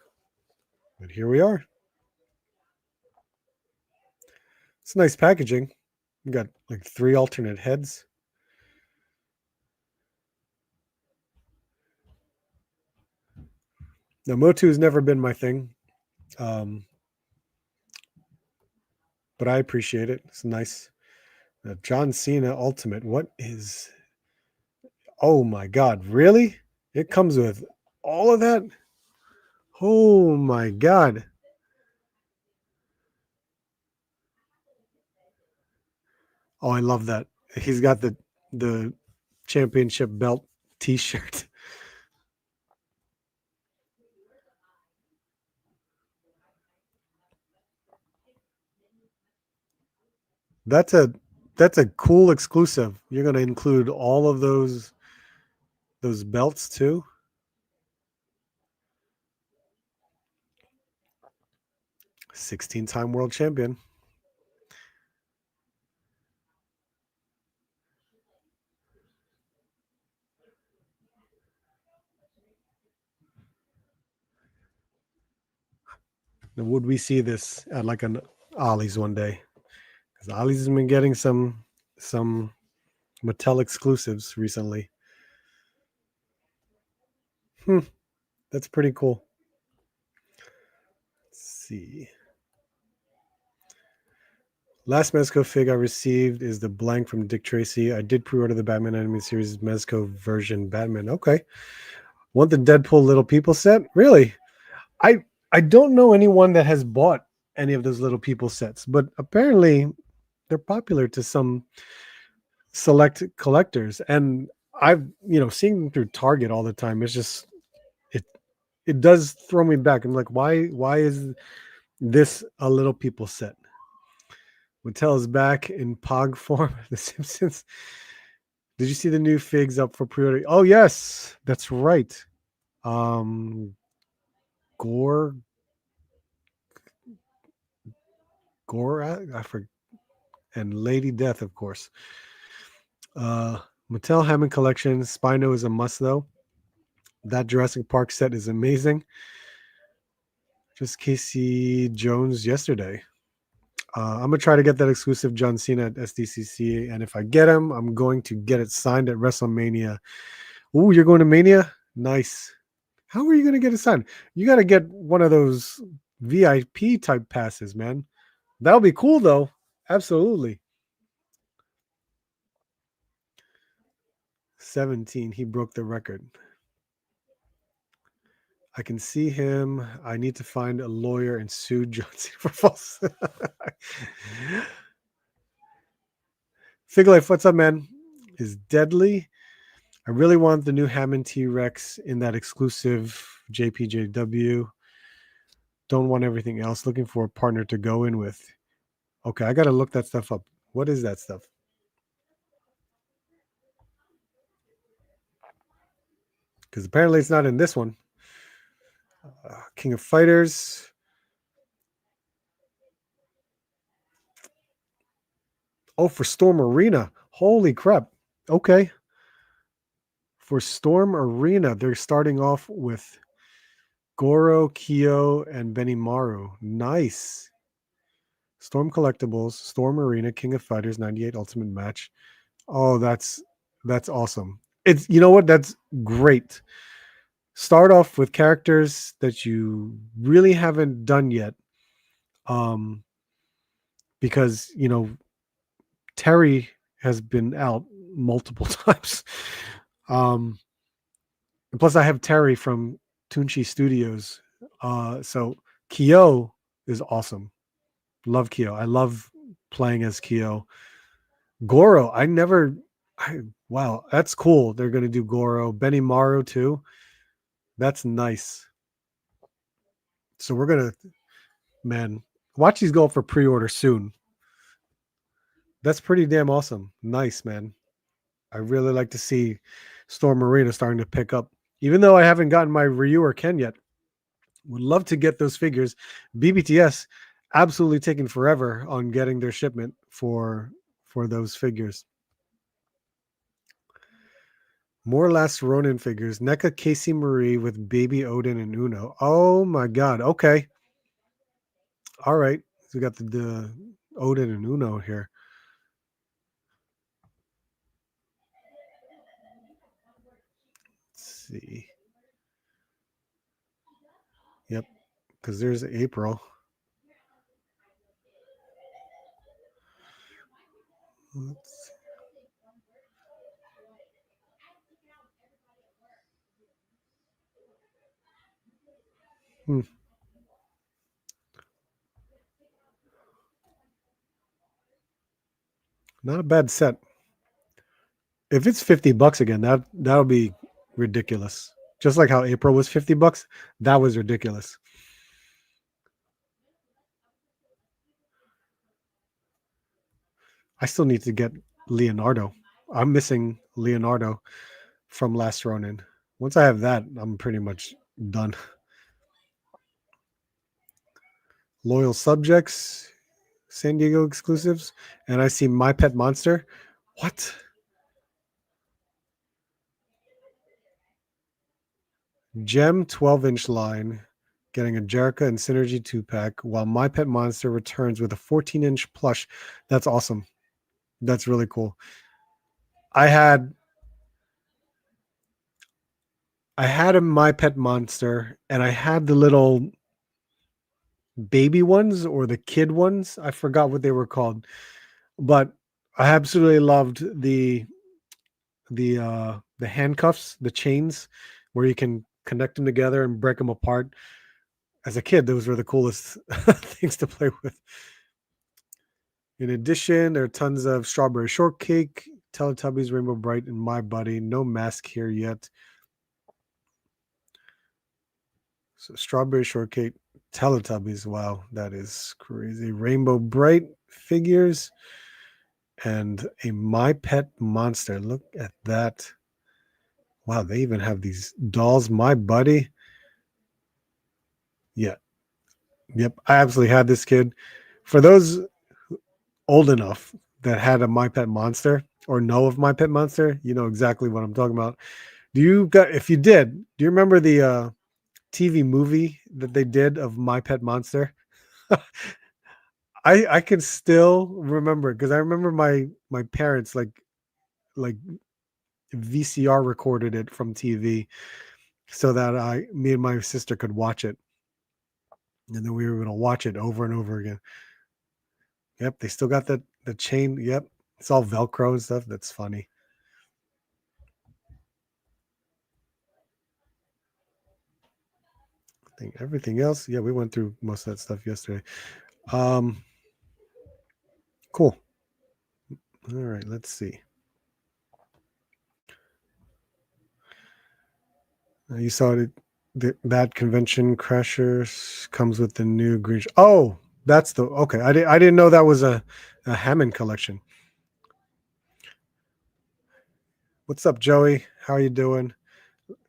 But here we are. It's nice packaging. We got like 3 alternate heads. Now Motu has never been my thing. Um, but I appreciate it. It's nice. John Cena Ultimate. What is? Oh my God! Really? It comes with all of that? Oh my God! Oh, I love that. He's got the championship belt T-shirt. That's a that's a cool exclusive. You're going to include all of those belts too. 16-time world champion. Now, would we see this at like an Ollie's one day? Because Ollie's has been getting some Mattel exclusives recently. Hmm, that's pretty cool. Let's see. Last Mezco fig I received is the blank from Dick Tracy. I did pre-order the Batman Animated Series Mezco version Batman. Okay. Want the Deadpool Little People set? Really? I I don't know anyone that has bought any of those Little People sets, but apparently they're popular to some select collectors. And I've seeing them through Target all the time. It's just it it does throw me back. I'm like, why is this a Little People set? Mattel is back in Pog form. The Simpsons. Did you see the new figs up for pre-order? Oh yes, that's right. Um, Gore, Gore, I forget, and Lady Death, of course. Mattel Hammond collection. Spino is a must, though. That Jurassic Park set is amazing. Just Casey Jones yesterday. I'm gonna try to get that exclusive John Cena at SDCC, and if I get him, I'm going to get it signed at WrestleMania. Ooh, you're going to Mania? Nice. How are you gonna get it signed? You got to get one of those VIP type passes, man. That'll be cool, though. Absolutely. 17. He broke the record. I can see him. I need to find a lawyer and sue John Cena for false. Fig Life, what's up, man? Is deadly. I really want the new Hammond T-Rex in that exclusive JPJW. Don't want everything else. Looking for a partner to go in with. Okay, I got to look that stuff up. What is that stuff? Because apparently it's not in this one. King of Fighters. Oh, for Storm Arena. Holy crap. Okay. For Storm Arena, they're starting off with Goro, Kyo, and Benimaru. Nice. Storm Collectibles, Storm Arena, King of Fighters, 98 Ultimate Match. Oh, that's awesome. It's, you know what? That's great. Start off with characters that you really haven't done yet. Because, you know, Terry has been out multiple times. And plus I have Terry from Tunchi Studios. So Kyo is awesome. Love Kyo. I love playing as Kyo. Goro, wow, that's cool. They're going to do Goro. Benimaru too. That's nice. So we're going to, man, watch these go up for pre-order soon. That's pretty damn awesome. Nice, man. I really like to see Storm Arena starting to pick up. Even though I haven't gotten my Ryu or Ken yet, would love to get those figures. BBTS absolutely taking forever on getting their shipment for those figures. More Last Ronin figures. NECA Casey Marie with Baby Odin and Uno. Oh my God. Okay. All right. So we got the Odin and Uno here. Let's see. Yep. Because there's April. Let's Not a bad set. If it's $50 again, that'll be ridiculous. Just like how April was $50, that was ridiculous. I still need to get Leonardo. I'm missing Leonardo from Last Ronin. Once I have that, I'm pretty much done. Loyal Subjects, San Diego exclusives, and I see My Pet Monster. What? Gem 12-inch line, getting a Jerica and Synergy 2-pack, while My Pet Monster returns with a 14-inch plush. That's awesome. That's really cool. I had a My Pet Monster, and I had the little baby ones or the kid ones. I forgot what they were called, but I absolutely loved the handcuffs, the chains, where you can connect them together and break them apart. As a kid, those were the coolest things to play with. In addition, there are tons of Strawberry Shortcake, Teletubbies, Rainbow Bright, and My Buddy. No mask here yet. So Strawberry Shortcake, Teletubbies. Wow, that is crazy. Rainbow Bright figures and a My Pet Monster. Look at that. Wow, they even have these dolls. My Buddy. Yeah. Yep. I absolutely had this kid. For those old enough that had a My Pet Monster or know of My Pet Monster, you know exactly what I'm talking about. Do you got if you did, do you remember the TV movie that they did of My Pet Monster? I can still remember because I remember my parents like VCR recorded it from TV so that me and my sister could watch it, and then we were going to watch it over and over again. Yep, they still got the chain. Yep, it's all Velcro and stuff. That's funny. I think everything else. Yeah, we went through most of that stuff yesterday. Um, cool. All right, let's see. You saw it. That convention crashers comes with the new green. Oh, that's the okay. I didn't know that was a Hammond collection. What's up, Joey? How are you doing?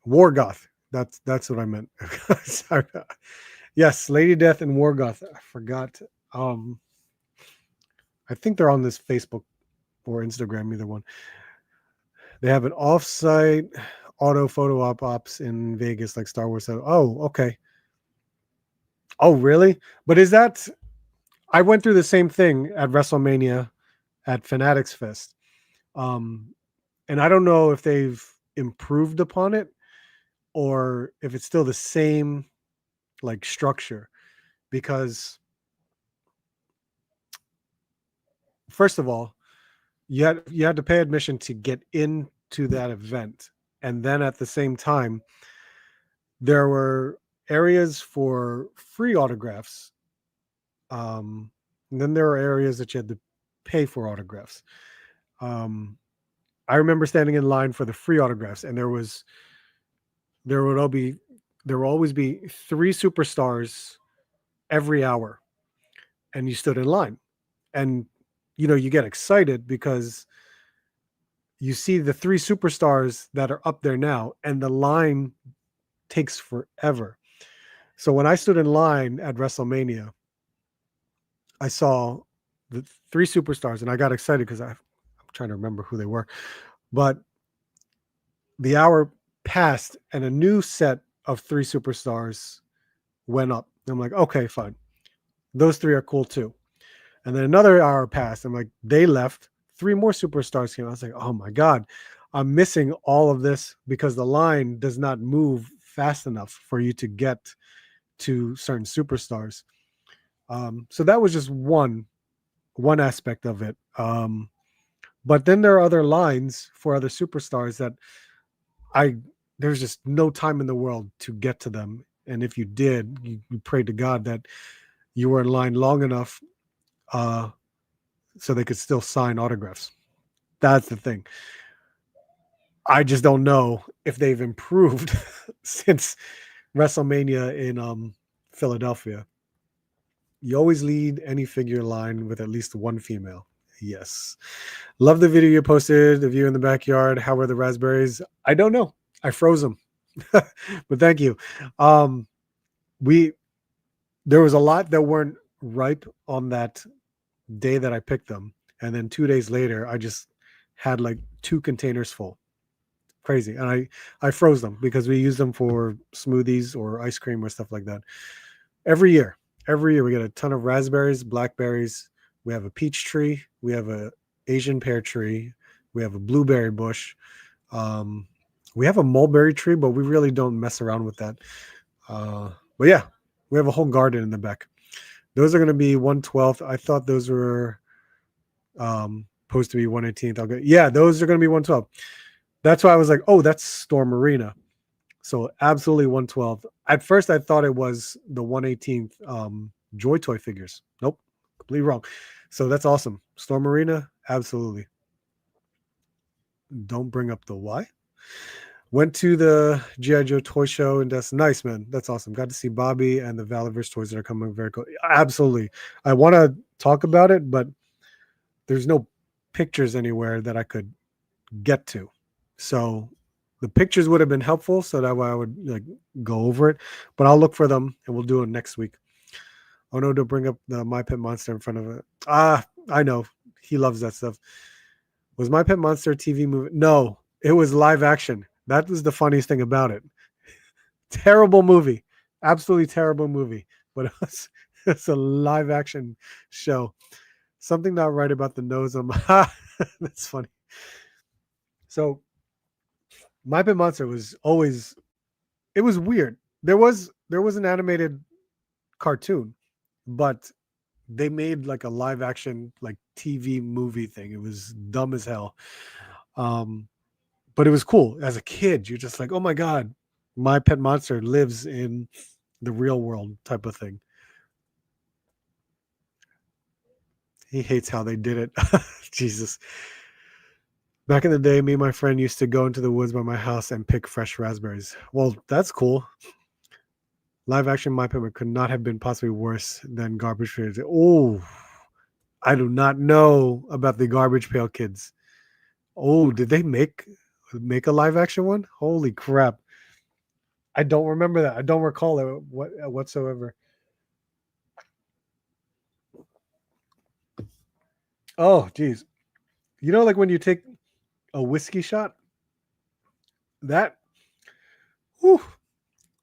Wargoth. That's what I meant. Sorry. Yes, Lady Death and Wargoth. I forgot. I think they're on this Facebook or Instagram, either one. They have an off-site auto photo ops in Vegas, like Star Wars. Oh, okay. Oh, really? But is that? I went through the same thing at WrestleMania at Fanatics Fest, and I don't know if they've improved upon it or if it's still the same like structure. Because first of all, you had to pay admission to get into that event, and then at the same time, there were areas for free autographs. And then there are areas that you had to pay for autographs. I remember standing in line for the free autographs, and there would always be 3 superstars every hour, and you stood in line, and you get excited because you see the 3 superstars that are up there now, and the line takes forever. So when I stood in line at WrestleMania, I saw the 3 superstars, and I got excited because I'm trying to remember who they were. But the hour passed, and a new set of 3 superstars went up. I'm like, okay, fine. Those 3 are cool too. And then another hour passed. I'm like, they left. 3 more superstars came. I was like, oh my God, I'm missing all of this because the line does not move fast enough for you to get to certain superstars. So that was just one aspect of it. But then there are other lines for other superstars that there's just no time in the world to get to them. And if you did, you pray to God that you were in line long enough so they could still sign autographs. That's the thing. I just don't know if they've improved since WrestleMania in Philadelphia. You always lead any figure line with at least one female. Yes. Love the video you posted of you in the backyard. How were the raspberries? I don't know. I froze them. But thank you. There was a lot that weren't ripe on that day that I picked them. And then 2 days later, I just had like 2 containers full. Crazy. And I froze them because we use them for smoothies or ice cream or stuff like that. Every year we get a ton of raspberries, blackberries. We have a peach tree. We have a Asian pear tree. We have a blueberry bush. We have a mulberry tree, but we really don't mess around with that. But yeah, we have a whole garden in the back. Those are going to be 1/12. I thought those were supposed to be 1/18th. Yeah, those are going to be 1/12. That's why I was like, oh, that's Storm Arena. So absolutely 1/12. At first, I thought it was the 1/18th Joy Toy figures. Nope, completely wrong. So that's awesome. Storm Arena, absolutely. Don't bring up the why. Went to the G.I. Joe toy show, and that's nice, man. That's awesome. Got to see Bobby and the Valiverse toys that are coming. Very cool. Absolutely. I want to talk about it, but there's no pictures anywhere that I could get to. So the pictures would have been helpful, so that way I would like go over it. But I'll look for them, and we'll do it next week. Oh no, don't bring up the My Pet Monster in front of it. I know. He loves that stuff. Was My Pet Monster a TV movie? No, it was live action. That was the funniest thing about it. Terrible movie, absolutely terrible movie. But it's a live action show. Something not right about the nose on my. That's funny. So My Pet Monster was always. It was weird. There was an animated cartoon, but they made like a live action like TV movie thing. It was dumb as hell. Um, but it was cool. As a kid, you're just like, oh my God, My Pet Monster lives in the real world type of thing. He hates how they did it. Jesus. Back in the day, me and my friend used to go into the woods by my house and pick fresh raspberries. Well, that's cool. Live action My Pet could not have been possibly worse than Garbage Pail. Oh, I do not know about the Garbage Pail Kids. Oh, did they make a live action one? Holy crap! I don't remember that. I don't recall it whatsoever. Oh, geez. You know, like when you take a whiskey shot, that, whew,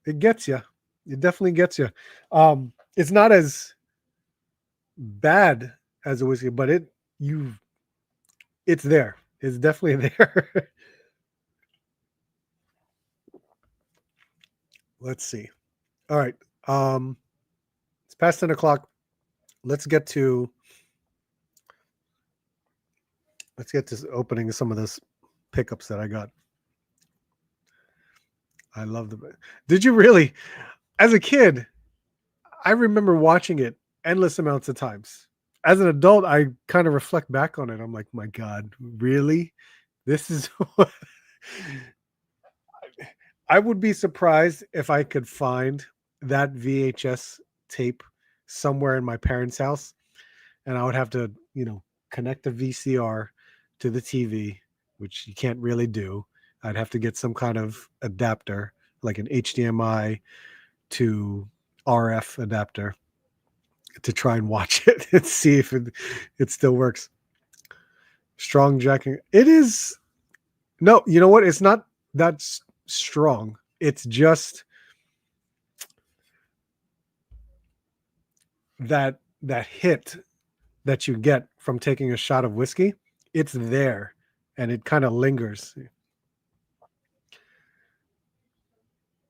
it gets you. It definitely gets you. It's not as bad as a whiskey, but it's there. It's definitely there. Let's see. All right. It's past 10 o'clock. Let's get to opening some of this pickups that I got. I love them. Did you really? As a kid, I remember watching it endless amounts of times. As an adult, I kind of reflect back on it. I'm like, my God, really? This is what I would be surprised if I could find that VHS tape somewhere in my parents' house, and I would have to, connect the VCR to the TV, which you can't really do. I'd have to get some kind of adapter, like an HDMI to RF adapter, to try and watch it and see if it still works. Strong jacking. It is. No, you know what? It's not that strong. It's just that hit that you get from taking a shot of whiskey. It's there, and it kind of lingers.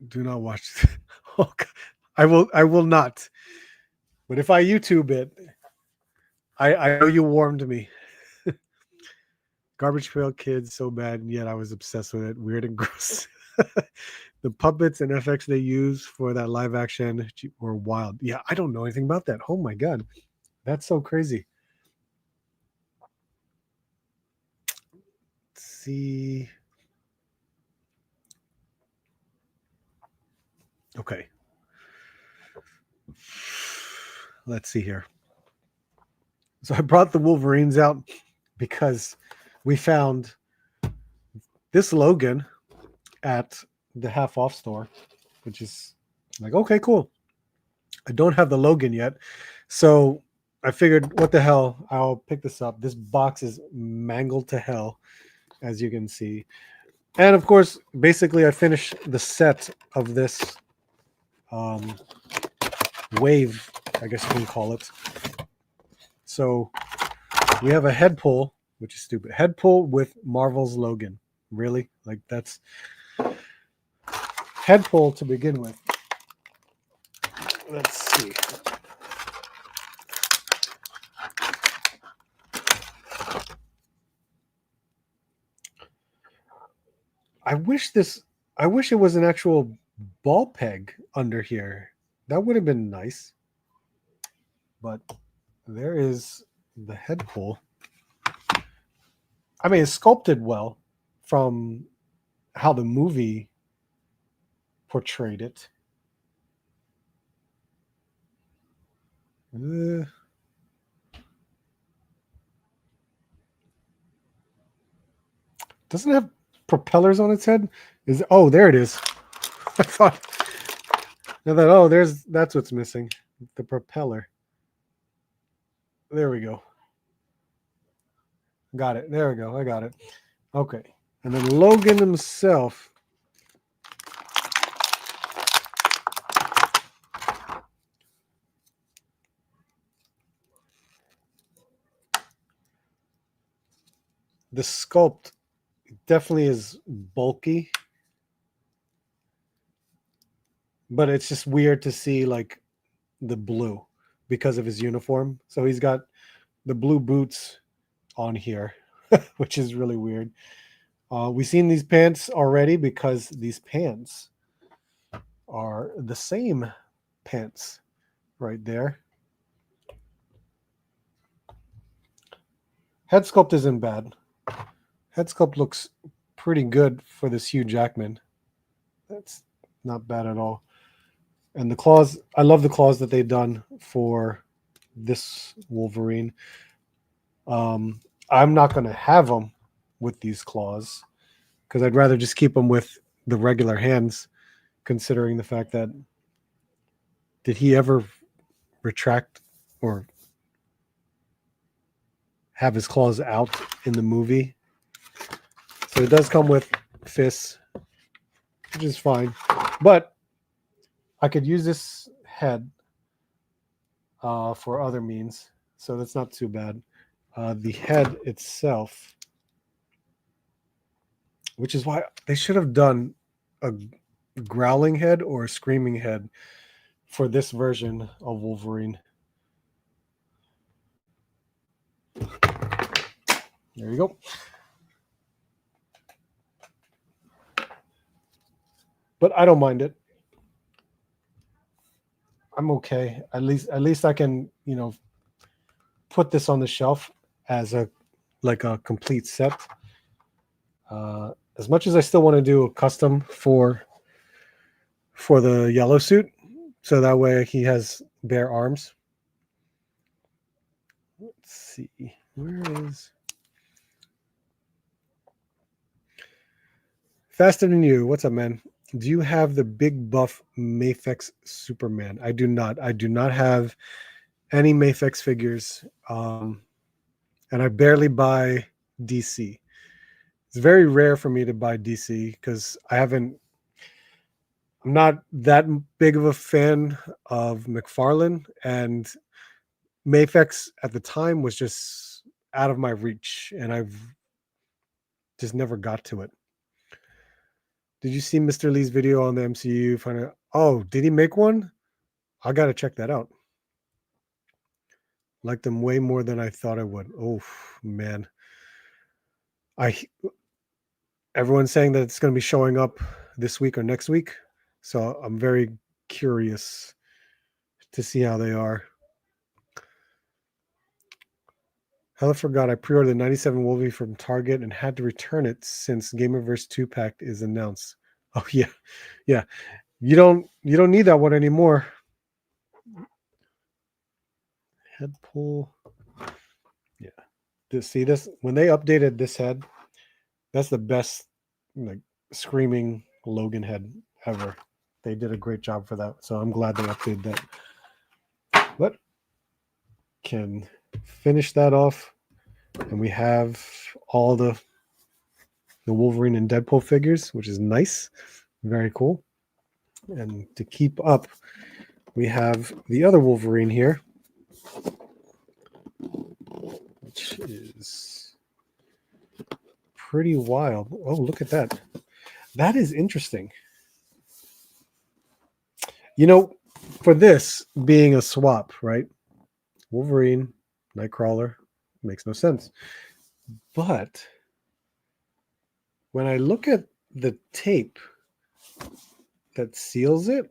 Do not watch. Oh, I will not. But if I YouTube it, I know you warmed me. Garbage Pail Kids, so bad, and yet I was obsessed with it. Weird and gross. The puppets and FX they use for that live action were wild. Yeah, I don't know anything about that. Oh my God. That's so crazy. Let's see. Okay. Let's see here. So I brought the Wolverines out because we found this Logan at the half off store, which is like, okay, cool. I don't have the Logan yet. So I figured, what the hell? I'll pick this up. This box is mangled to hell, as you can see. And of course, basically, I finished the set of this wave, I guess you can call it. So we have a head pull, which is stupid. Head pull with Marvel's Logan. Really? Like, that's head pull to begin with. Let's see. I wish it was an actual ball peg under here. That would have been nice. But there is the head pull. I mean, it's sculpted well from how the movie portrayed it. Doesn't it have propellers on its head? There it is. I thought that's what's missing. The propeller. There we go. Got it. There we go. I got it. Okay. And then Logan himself. The sculpt definitely is bulky, but it's just weird to see like the blue because of his uniform. So he's got the blue boots on here, which is really weird. We've seen these pants already because these pants are the same pants right there. Head sculpt isn't bad. Head sculpt looks pretty good for this Hugh Jackman. That's not bad at all. And the claws, I love the claws that they've done for this Wolverine. I'm not going to have them with these claws because I'd rather just keep them with the regular hands, considering the fact that did he ever retract or have his claws out in the movie? So it does come with fists, which is fine. But I could use this head for other means, so that's not too bad. The head itself, which is why they should have done a growling head or a screaming head for this version of Wolverine. There you go. But I don't mind it. I'm okay. At least I can, put this on the shelf as a complete set. As much as I still want to do a custom for the yellow suit, so that way he has bare arms. Let's see, where is Faster Than You? What's up, man? Do you have the big buff Mafex Superman? I do not. I do not have any Mafex figures, and I barely buy DC. It's very rare for me to buy DC because I'm not that big of a fan of McFarlane, and Mafex at the time was just out of my reach, and I've just never got to it. Did you see Mr. Lee's video on the MCU? Oh, did he make one? I got to check that out. Liked them way more than I thought I would. Oh, man. Everyone's saying that it's going to be showing up this week or next week. So I'm very curious to see how they are. Hell, I forgot I pre-ordered the 97 Wolverine from Target and had to return it since Gamerverse 2-pack is announced. Oh yeah. Yeah. You don't need that one anymore. Head pull. Yeah. See this when they updated this head, that's the best screaming Logan head ever. They did a great job for that. So I'm glad they updated that. But can finish that off, and we have all the Wolverine and Deadpool figures, which is nice. Very cool. And to keep up, we have the other Wolverine here, which is pretty wild. Oh, look at that. That is interesting. For this being a swap, right? Wolverine, Nightcrawler, makes no sense. But when I look at the tape that seals it,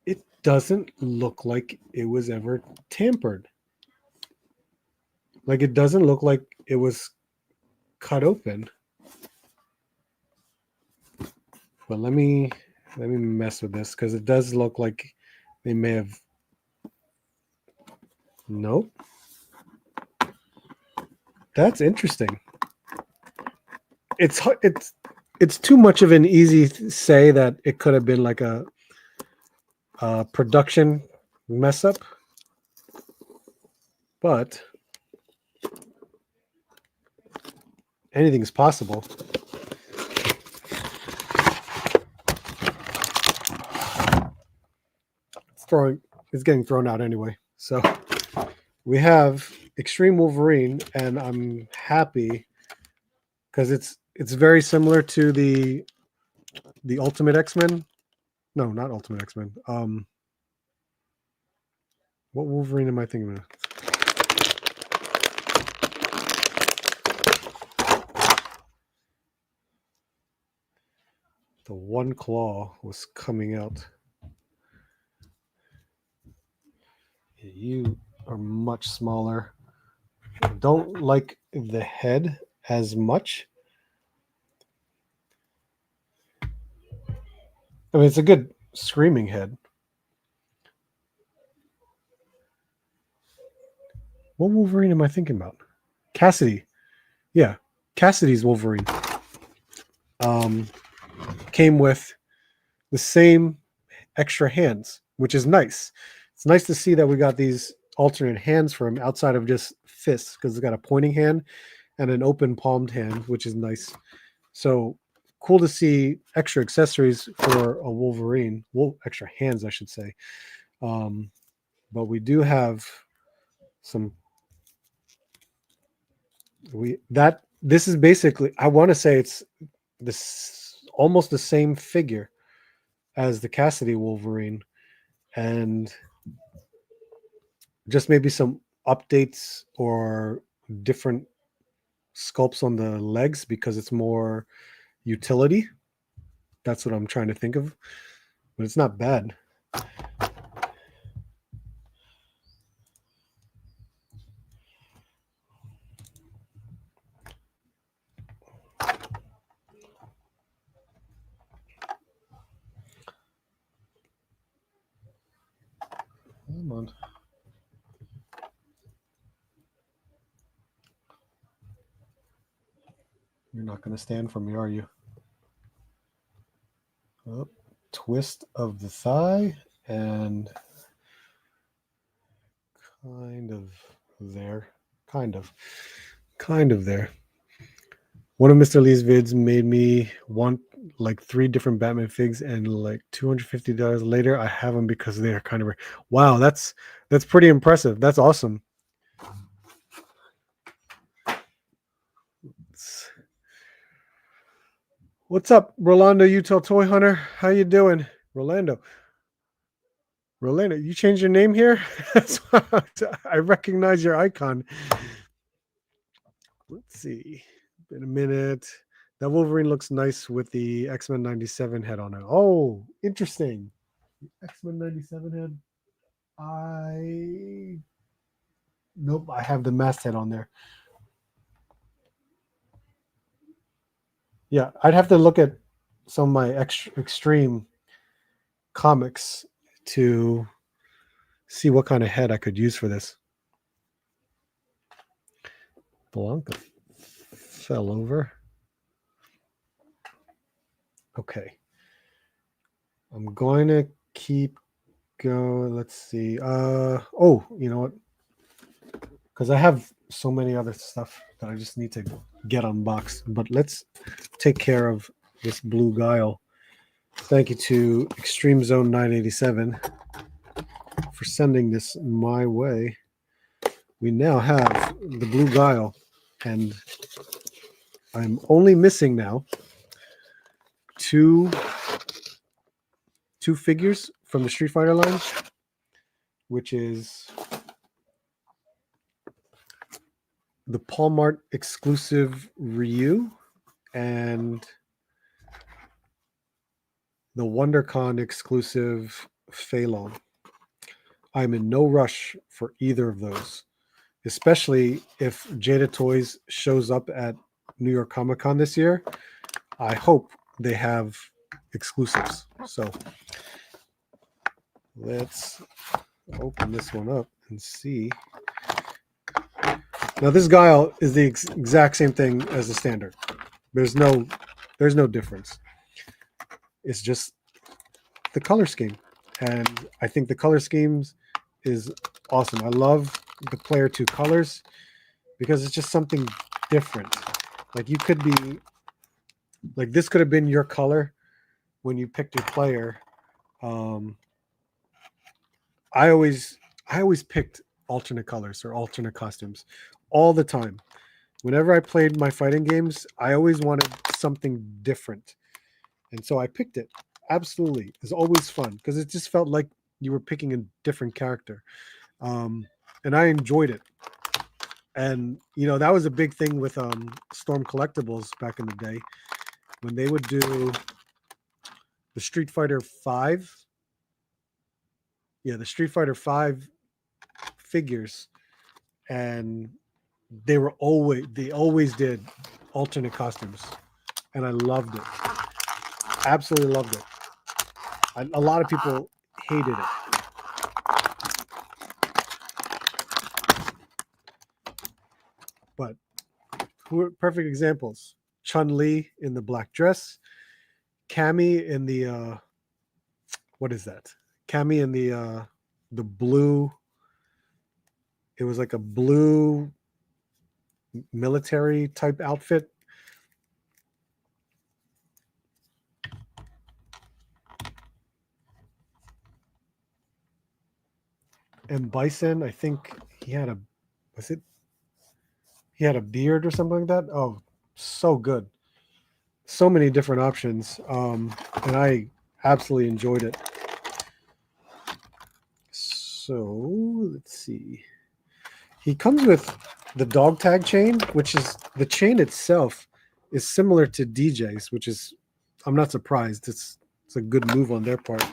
it doesn't look like it was ever tampered. Like, it doesn't look like it was cut open. But let me mess with this, because it does look like they may have. Nope. That's interesting. It's too much of an easy say that it could have been like a production mess up, but anything is possible. It's getting thrown out anyway. So we have Extreme Wolverine, and I'm happy because it's very similar to the Ultimate X-Men. No, not Ultimate X-Men. What Wolverine am I thinking of? The One Claw was coming out. You are much smaller. Don't like the head as much. I mean, it's a good screaming head. What Wolverine am I thinking about? Cassidy. Yeah, Cassidy's Wolverine. Came with the same extra hands, which is nice. It's nice to see that we got these alternate hands for him outside of just fists, because it's got a pointing hand and an open palmed hand, which is nice. So cool to see extra accessories for a Wolverine. Well, extra hands, I should say. But we do have some. This is basically, I want to say it's this almost the same figure as the Cassidy Wolverine, and just maybe some updates or different sculpts on the legs because it's more utility. That's what I'm trying to think of, but it's not bad. Come on. You're not going to stand for me, are you? Oh, twist of the thigh and kind of there. Kind of there. One of Mr. Lee's vids made me want like 3 different Batman figs, and like $250 later, I have them because they are kind of rare. Wow, that's pretty impressive. That's awesome. What's up, Rolando Utah Toy Hunter? How you doing, Rolando? Rolando, you changed your name here? I recognize your icon. Let's see. Been a minute. That Wolverine looks nice with the X-Men 97 head on it. Oh, interesting. X-Men 97 head. Nope, I have the masthead on there. Yeah, I'd have to look at some of my extreme comics to see what kind of head I could use for this. Blanca fell over. Okay. I'm going to keep going. Let's see. Oh, you know what? Because I have so many other stuff that I just need to get unboxed. But let's take care of this Blue Guile. Thank you to Extreme Zone 987 for sending this my way. We now have the Blue Guile, and I'm only missing now two figures from the Street Fighter line, which is the Palmart exclusive Ryu and the WonderCon exclusive Fei Long. I'm in no rush for either of those, especially if Jada Toys shows up at New York Comic Con this year. I hope they have exclusives. So let's open this one up and see. Now this Guile is the exact same thing as the standard. There's no difference. It's just the color scheme, and I think the color schemes is awesome. I love the Player 2 colors because it's just something different. Like you could be like this could have been your color when you picked your player. Um, I always picked alternate colors or alternate costumes all the time. Whenever I played my fighting games, I always wanted something different. And so I picked it. Absolutely. It's always fun because it just felt like you were picking a different character. Um, and I enjoyed it. And you know, that was a big thing with Storm Collectibles back in the day when they would do the Street Fighter 5. Yeah, the Street Fighter 5 figures, and they always did alternate costumes, and I loved it. Absolutely loved it. A lot of people hated it, but who are perfect examples? Chun-Li in the black dress, Cammy in the what is that? Cammy in the blue. It was like a blue military type outfit. And Bison, I think he had a was it he had a beard or something like that. Oh, so good. So many different options. And I absolutely enjoyed it. So let's see. He comes with the dog tag chain, which is the chain itself is similar to DJ's, which is I'm not surprised. It's a good move on their part.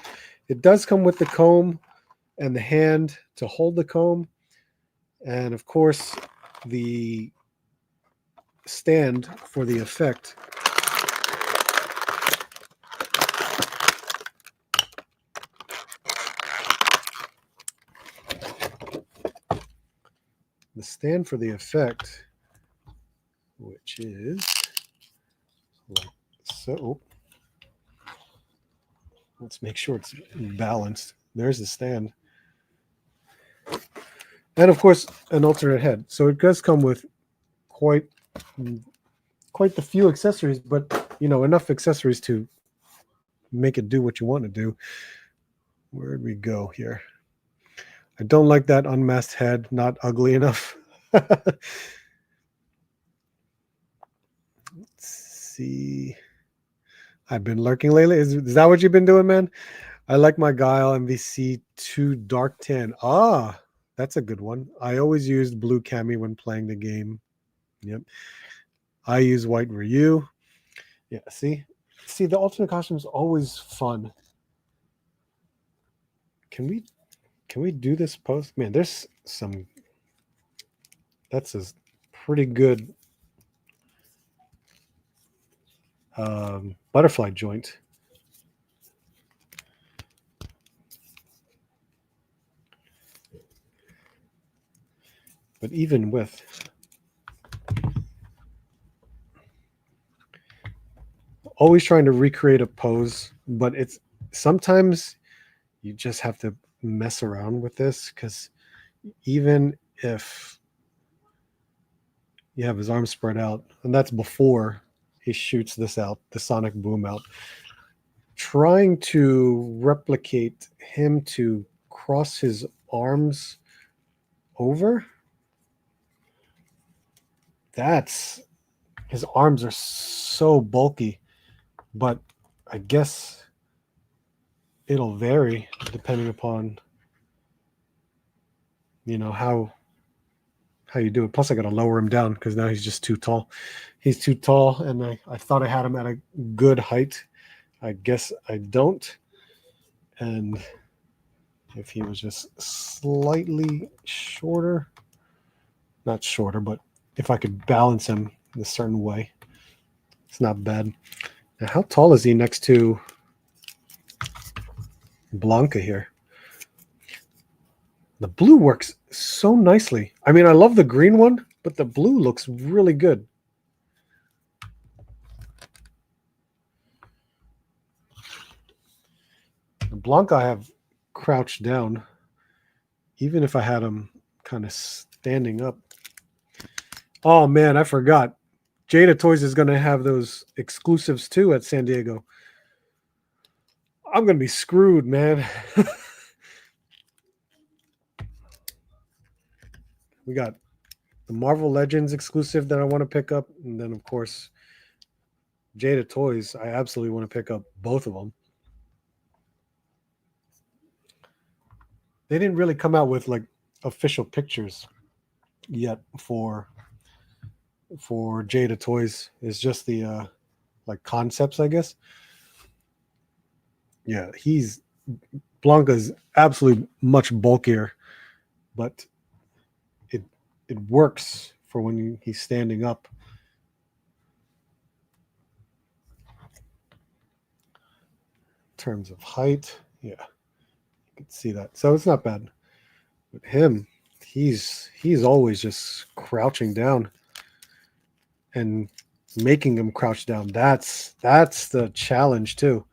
It does come with the comb and the hand to hold the comb, and of course the stand for the effect. The stand for the effect, which is like so. Let's make sure it's balanced. There's the stand. And of course, an alternate head. So it does come with quite the few accessories, but you know, enough accessories to make it do what you want to do. Where'd we go here? I don't like that unmasked head, not ugly enough. Let's see. I've been lurking lately. Is that what you've been doing, man? I like my Guile MVC 2 Dark Tan. Ah, that's a good one. I always used blue cami when playing the game. Yep. I use white Ryu. Yeah, see? See, the alternate costume is always fun. Can we do this post? Man, there's some that's a pretty good butterfly joint. But even with always trying to recreate a pose, but it's sometimes you just have to mess around with this because even if you have his arms spread out, and that's before he shoots this out, the sonic boom out, trying to replicate him to cross his arms over, that's his arms are so bulky, but I guess it'll vary depending upon how you do it. Plus I got to lower him down because now he's just too tall. He's too tall, and I thought I had him at a good height. I guess I don't. And if he was just slightly shorter, not shorter, but if I could balance him in a certain way, it's not bad. Now, how tall is he next to Blanca here? The blue works so nicely. I mean, I love the green one, but the blue looks really good. The Blanca I have crouched down, even if I had him kind of standing up. Oh man, I forgot. Jada Toys is going to have those exclusives too at San Diego. I'm going to be screwed, man. We got the Marvel Legends exclusive that I want to pick up. And then, of course, Jada Toys. I absolutely want to pick up both of them. They didn't really come out with like official pictures yet for Jada Toys. It's just the like concepts, I guess. Yeah, Blanca's absolutely much bulkier, but it works for when he's standing up. In terms of height, yeah, you can see that. So it's not bad. But him, he's always just crouching down and making him crouch down. That's the challenge too.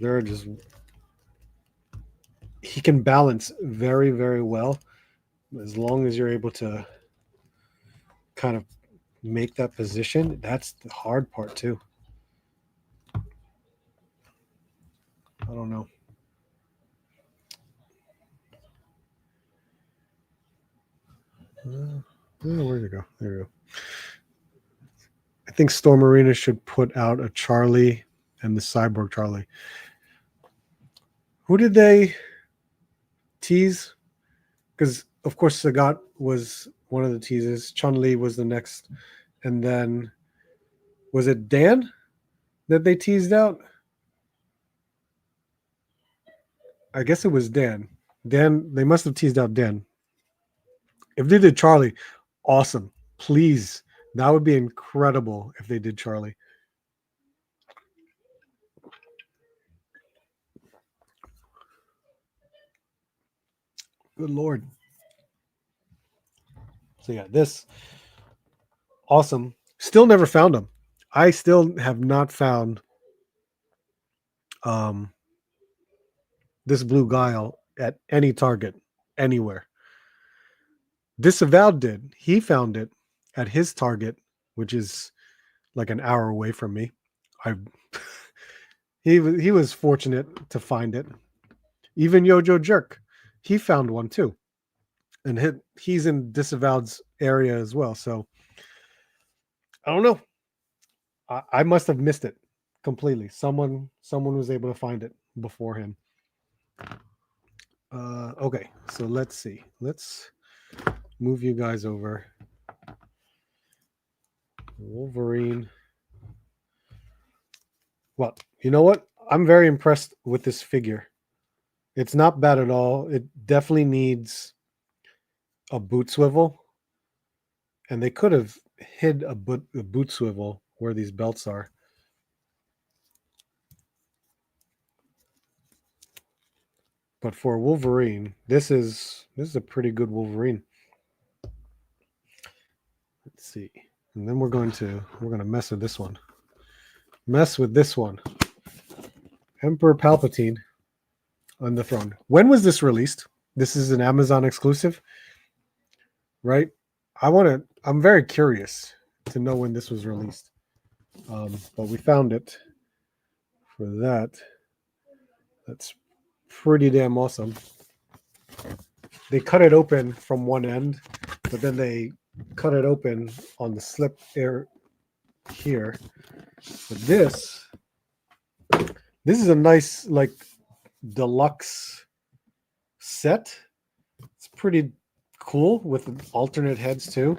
They're just he can balance very, very well as long as you're able to kind of make that position. That's the hard part too. I don't know. Where'd it go? There you go. I think Storm Arena should put out a Charlie and the Cyborg Charlie. Who did they tease? Because of course Sagat was one of the teases. Chun-Li was the next, and then was it Dan that they teased out? I guess it was Dan. Dan, they must have teased out Dan. If they did Charlie, awesome. Please, that would be incredible if they did Charlie. Good Lord. So yeah, this awesome. Still never found them. I still have not found this blue guile at any Target anywhere. Disavowed did. He found it at his Target, which is like an hour away from me. He was fortunate to find it. Even Yojo Jerk, he found one too, and he's in Disavowed's area as well. So I don't know. I must have missed it completely. Someone was able to find it before him. Okay, so let's see. Let's move you guys over. Wolverine. Well, you know what? I'm very impressed with this figure. It's not bad at all. It definitely needs a boot swivel. And they could have hid a boot swivel where these belts are. But for Wolverine, this is a pretty good Wolverine. Let's see. And then we're going to mess with this one. Emperor Palpatine on the throne. When was this released? This is an Amazon exclusive, right? I'm very curious to know when this was released. But we found it for that. That's pretty damn awesome. They cut it open from one end, but then they cut it open on the slip air here. But this is a nice like deluxe set. It's pretty cool with alternate heads too.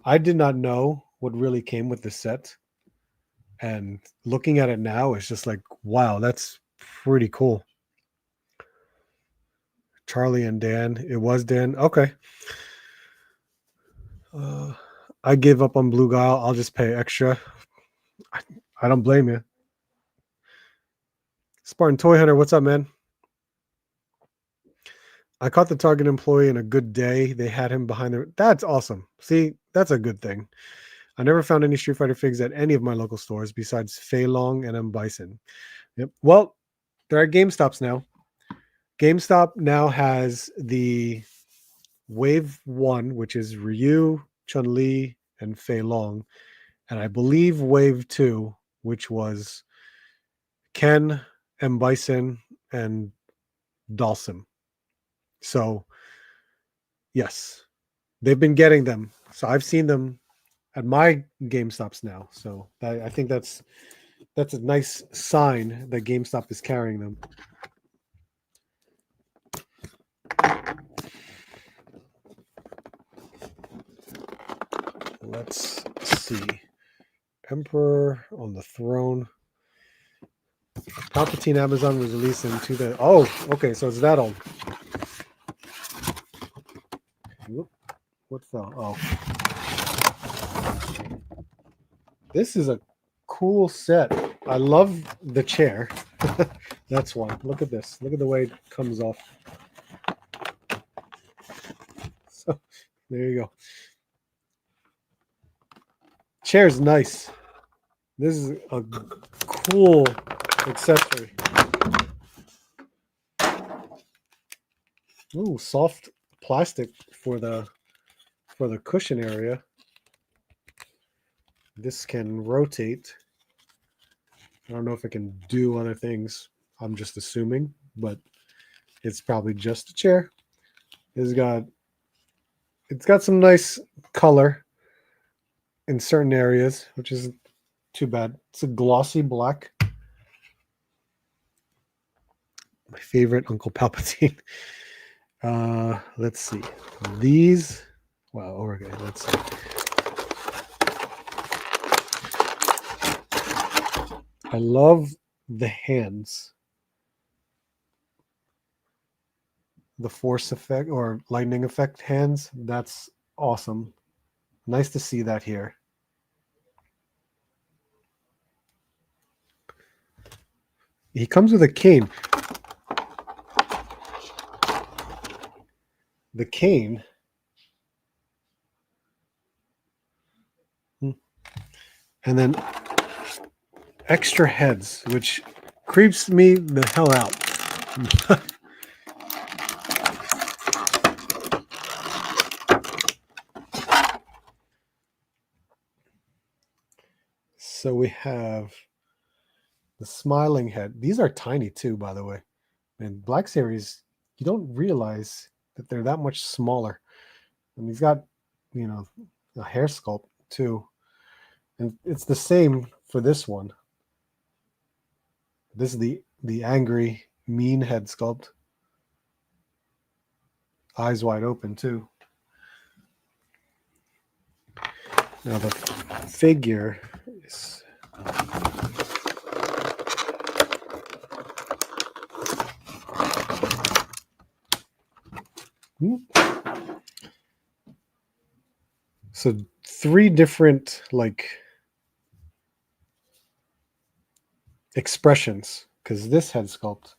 I did not know what really came with the set, and looking at it now, it's just like, wow, that's pretty cool. Charlie and Dan. It was Dan. Okay. I gave up on Blue Guile. I'll just pay extra. I don't blame you. Spartan Toy Hunter, what's up, man? I caught the Target employee in a good day. They had him behind their... That's awesome. See, that's a good thing. I never found any Street Fighter figs at any of my local stores besides Fei Long and M. Bison. Yep. Well, they're at GameStops now. GameStop now has the Wave 1, which is Ryu, Chun-Li, and Fei Long. And I believe Wave 2, which was Ken, M. Bison, and Dalsim. So, yes, they've been getting them. So I've seen them at my GameStops now. So I think that's a nice sign that GameStop is carrying them. Let's see. Emperor on the Throne. Palpatine Amazon was released in okay, so it's that old. What's the This is a cool set. I love the chair. That's one. Look at this. Look at the way it comes off. So there you go. Chair's nice. This is a cool accessory. Ooh, soft plastic for the cushion area. This can rotate. I don't know if it can do other things. I'm just assuming, but it's probably just a chair. It's got some nice color in certain areas, which isn't too bad. It's a glossy black. My favorite Uncle Palpatine. Let's see. These. Wow, okay, let's see. I love the hands. The force effect or lightning effect hands. That's awesome. Nice to see that here. He comes with a cane. The cane. And then extra heads, which creeps me the hell out. So we have the smiling head. These are tiny too, by the way. And Black Series, you don't realize that they're that much smaller. And he's got, a hair sculpt too. And it's the same for this one. This is the angry, mean head sculpt. Eyes wide open too. Now the figure is so 3 different expressions, because this head sculpt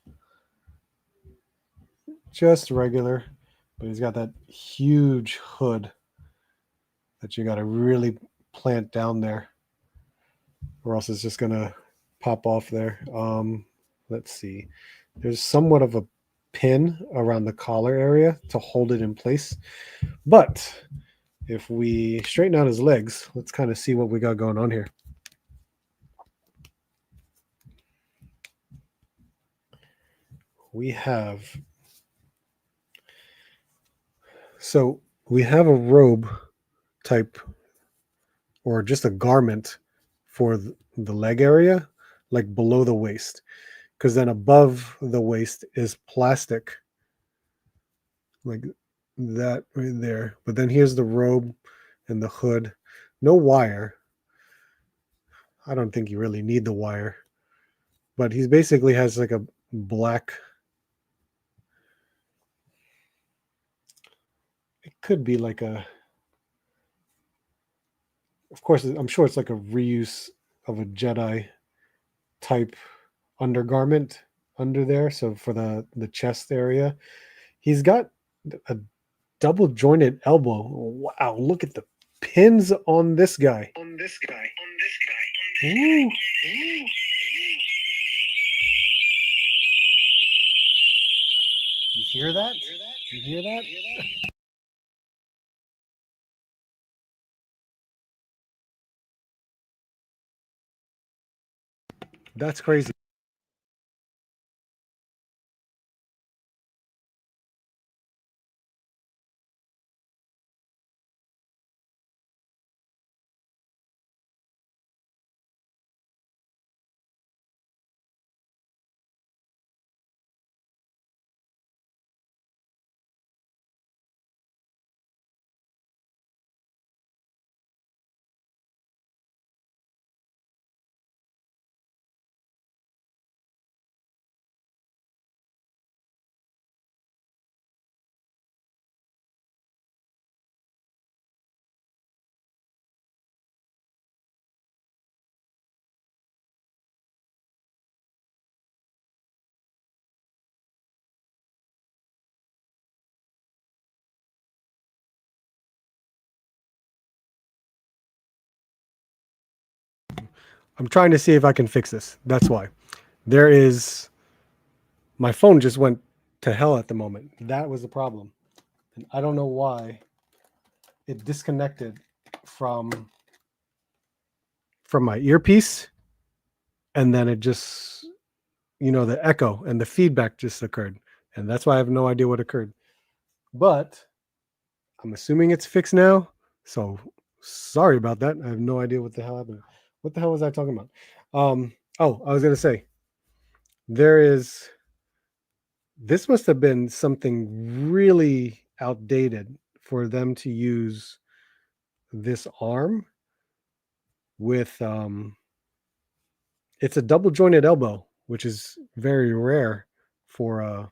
just regular, but he's got that huge hood that you got to really plant down there, or else it's just gonna pop off there. Let's see. There's somewhat of a pin around the collar area to hold it in place, but if we straighten out his legs, let's kind of see what we got going on here. We have a robe type, or just a garment for the leg area, like below the waist, because then above the waist is plastic, like that right there. But then here's the robe and the hood. No wire. I don't think you really need the wire, but he basically has like a black, it could be like of course, I'm sure it's like a reuse of a Jedi type undergarment under there. So for the chest area, he's got a double jointed elbow. Wow, look at the pins on this guy. Ooh. hear that? You hear that? That's crazy. I'm trying to see if I can fix this. That's why. There is my phone just went to hell at the moment. That was the problem. And I don't know why it disconnected from my earpiece, and then it just, the echo and the feedback just occurred. And that's why I have no idea what occurred. But I'm assuming it's fixed now. So sorry about that. I have no idea what the hell happened. What the hell was I talking about? I was going to say, this must have been something really outdated for them to use this arm with, it's a double jointed elbow, which is very rare for a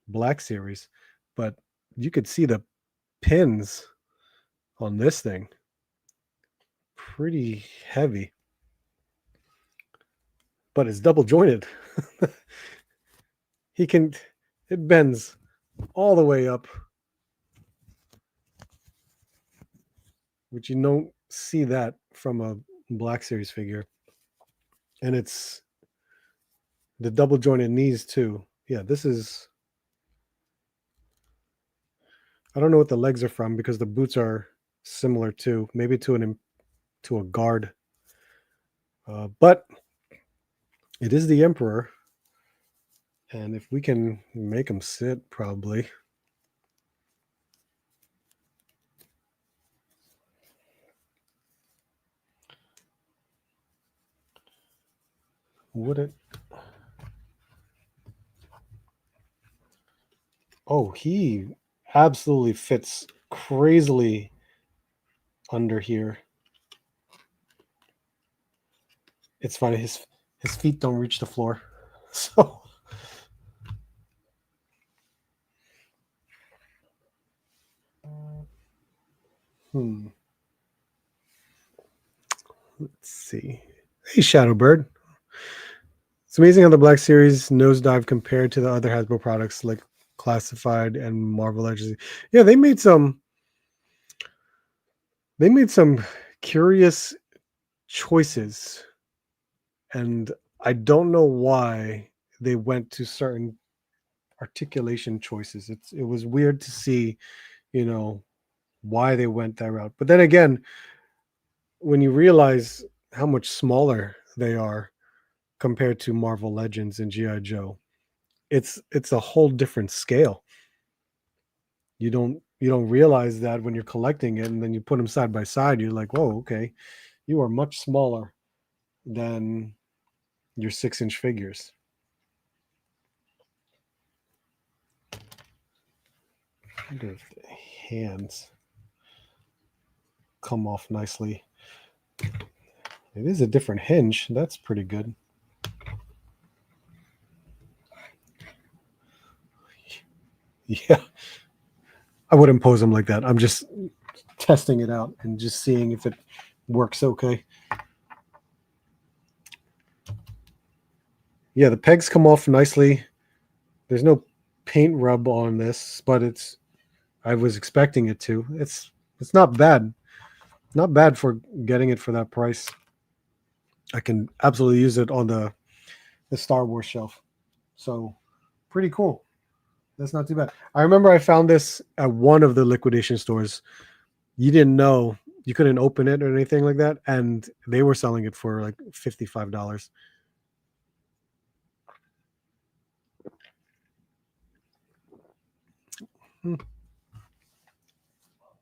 Black Series, but you could see the pins on this thing. Pretty heavy, but it's double jointed. It bends all the way up, which you don't see that from a Black Series figure. And it's the double jointed knees too. Yeah, I don't know what the legs are from because the boots are similar too, maybe to a guard. But it is the Emperor, and if we can make him sit, probably. Would it? Oh, he absolutely fits crazily under here. It's funny, his feet don't reach the floor. So let's see. Hey, Shadowbird. It's amazing how the Black Series nosedive compared to the other Hasbro products like Classified and Marvel Legends. Yeah, they made some curious choices, and I don't know why they went to certain articulation choices. It was weird to see, why they went that route. But then again, when you realize how much smaller they are compared to Marvel Legends and GI Joe, it's a whole different scale. You don't realize that when you're collecting it, and then you put them side by side, you're like, whoa, okay, you are much smaller than your 6-inch figures. I wonder if the hands come off nicely. It is a different hinge. That's pretty good. Yeah, I wouldn't pose them like that. I'm just testing it out and just seeing if it works okay. Yeah, the pegs come off nicely. There's no paint rub on this, but I was expecting it to. It's not bad. Not bad for getting it for that price. I can absolutely use it on the Star Wars shelf. So pretty cool. That's not too bad. I remember I found this at one of the liquidation stores. You didn't know you couldn't open it or anything like that, and they were selling it for like $55.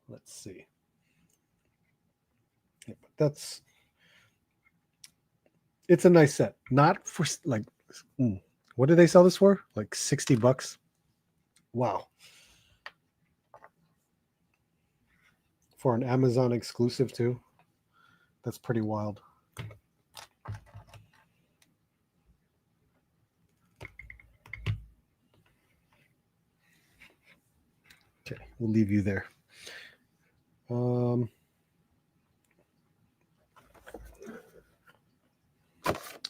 Let's see. Yeah, but it's a nice set. Not for like, what did they sell this for? Like $60. Wow. For an Amazon exclusive too. That's pretty wild. Okay, we'll leave you there.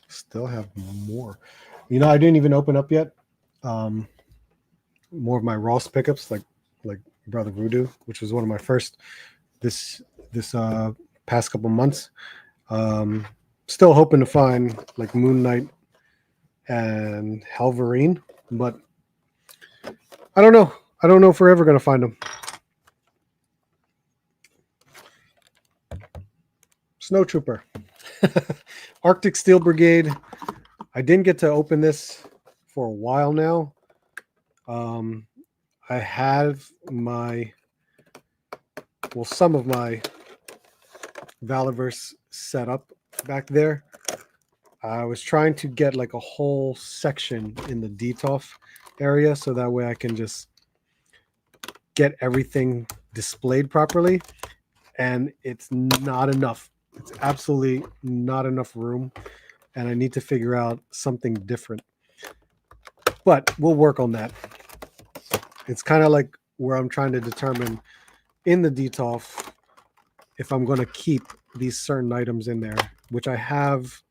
Still have more. You know, I didn't even open up yet. More of my Ross pickups, like Brother Voodoo, which was one of my first this past couple months. Still hoping to find like Moon Knight and Halverine, but I don't know. I don't know if we're ever going to find them. Snowtrooper. Arctic Steel Brigade. I didn't get to open this for a while now. I have some of my Valiverse set up back there. I was trying to get like a whole section in the DTOF area so that way I can just get everything displayed properly, and it's not enough. It's absolutely not enough room, and I need to figure out something different. But we'll work on that. It's kind of like where I'm trying to determine in the DTOF if I'm going to keep these certain items in there, which I have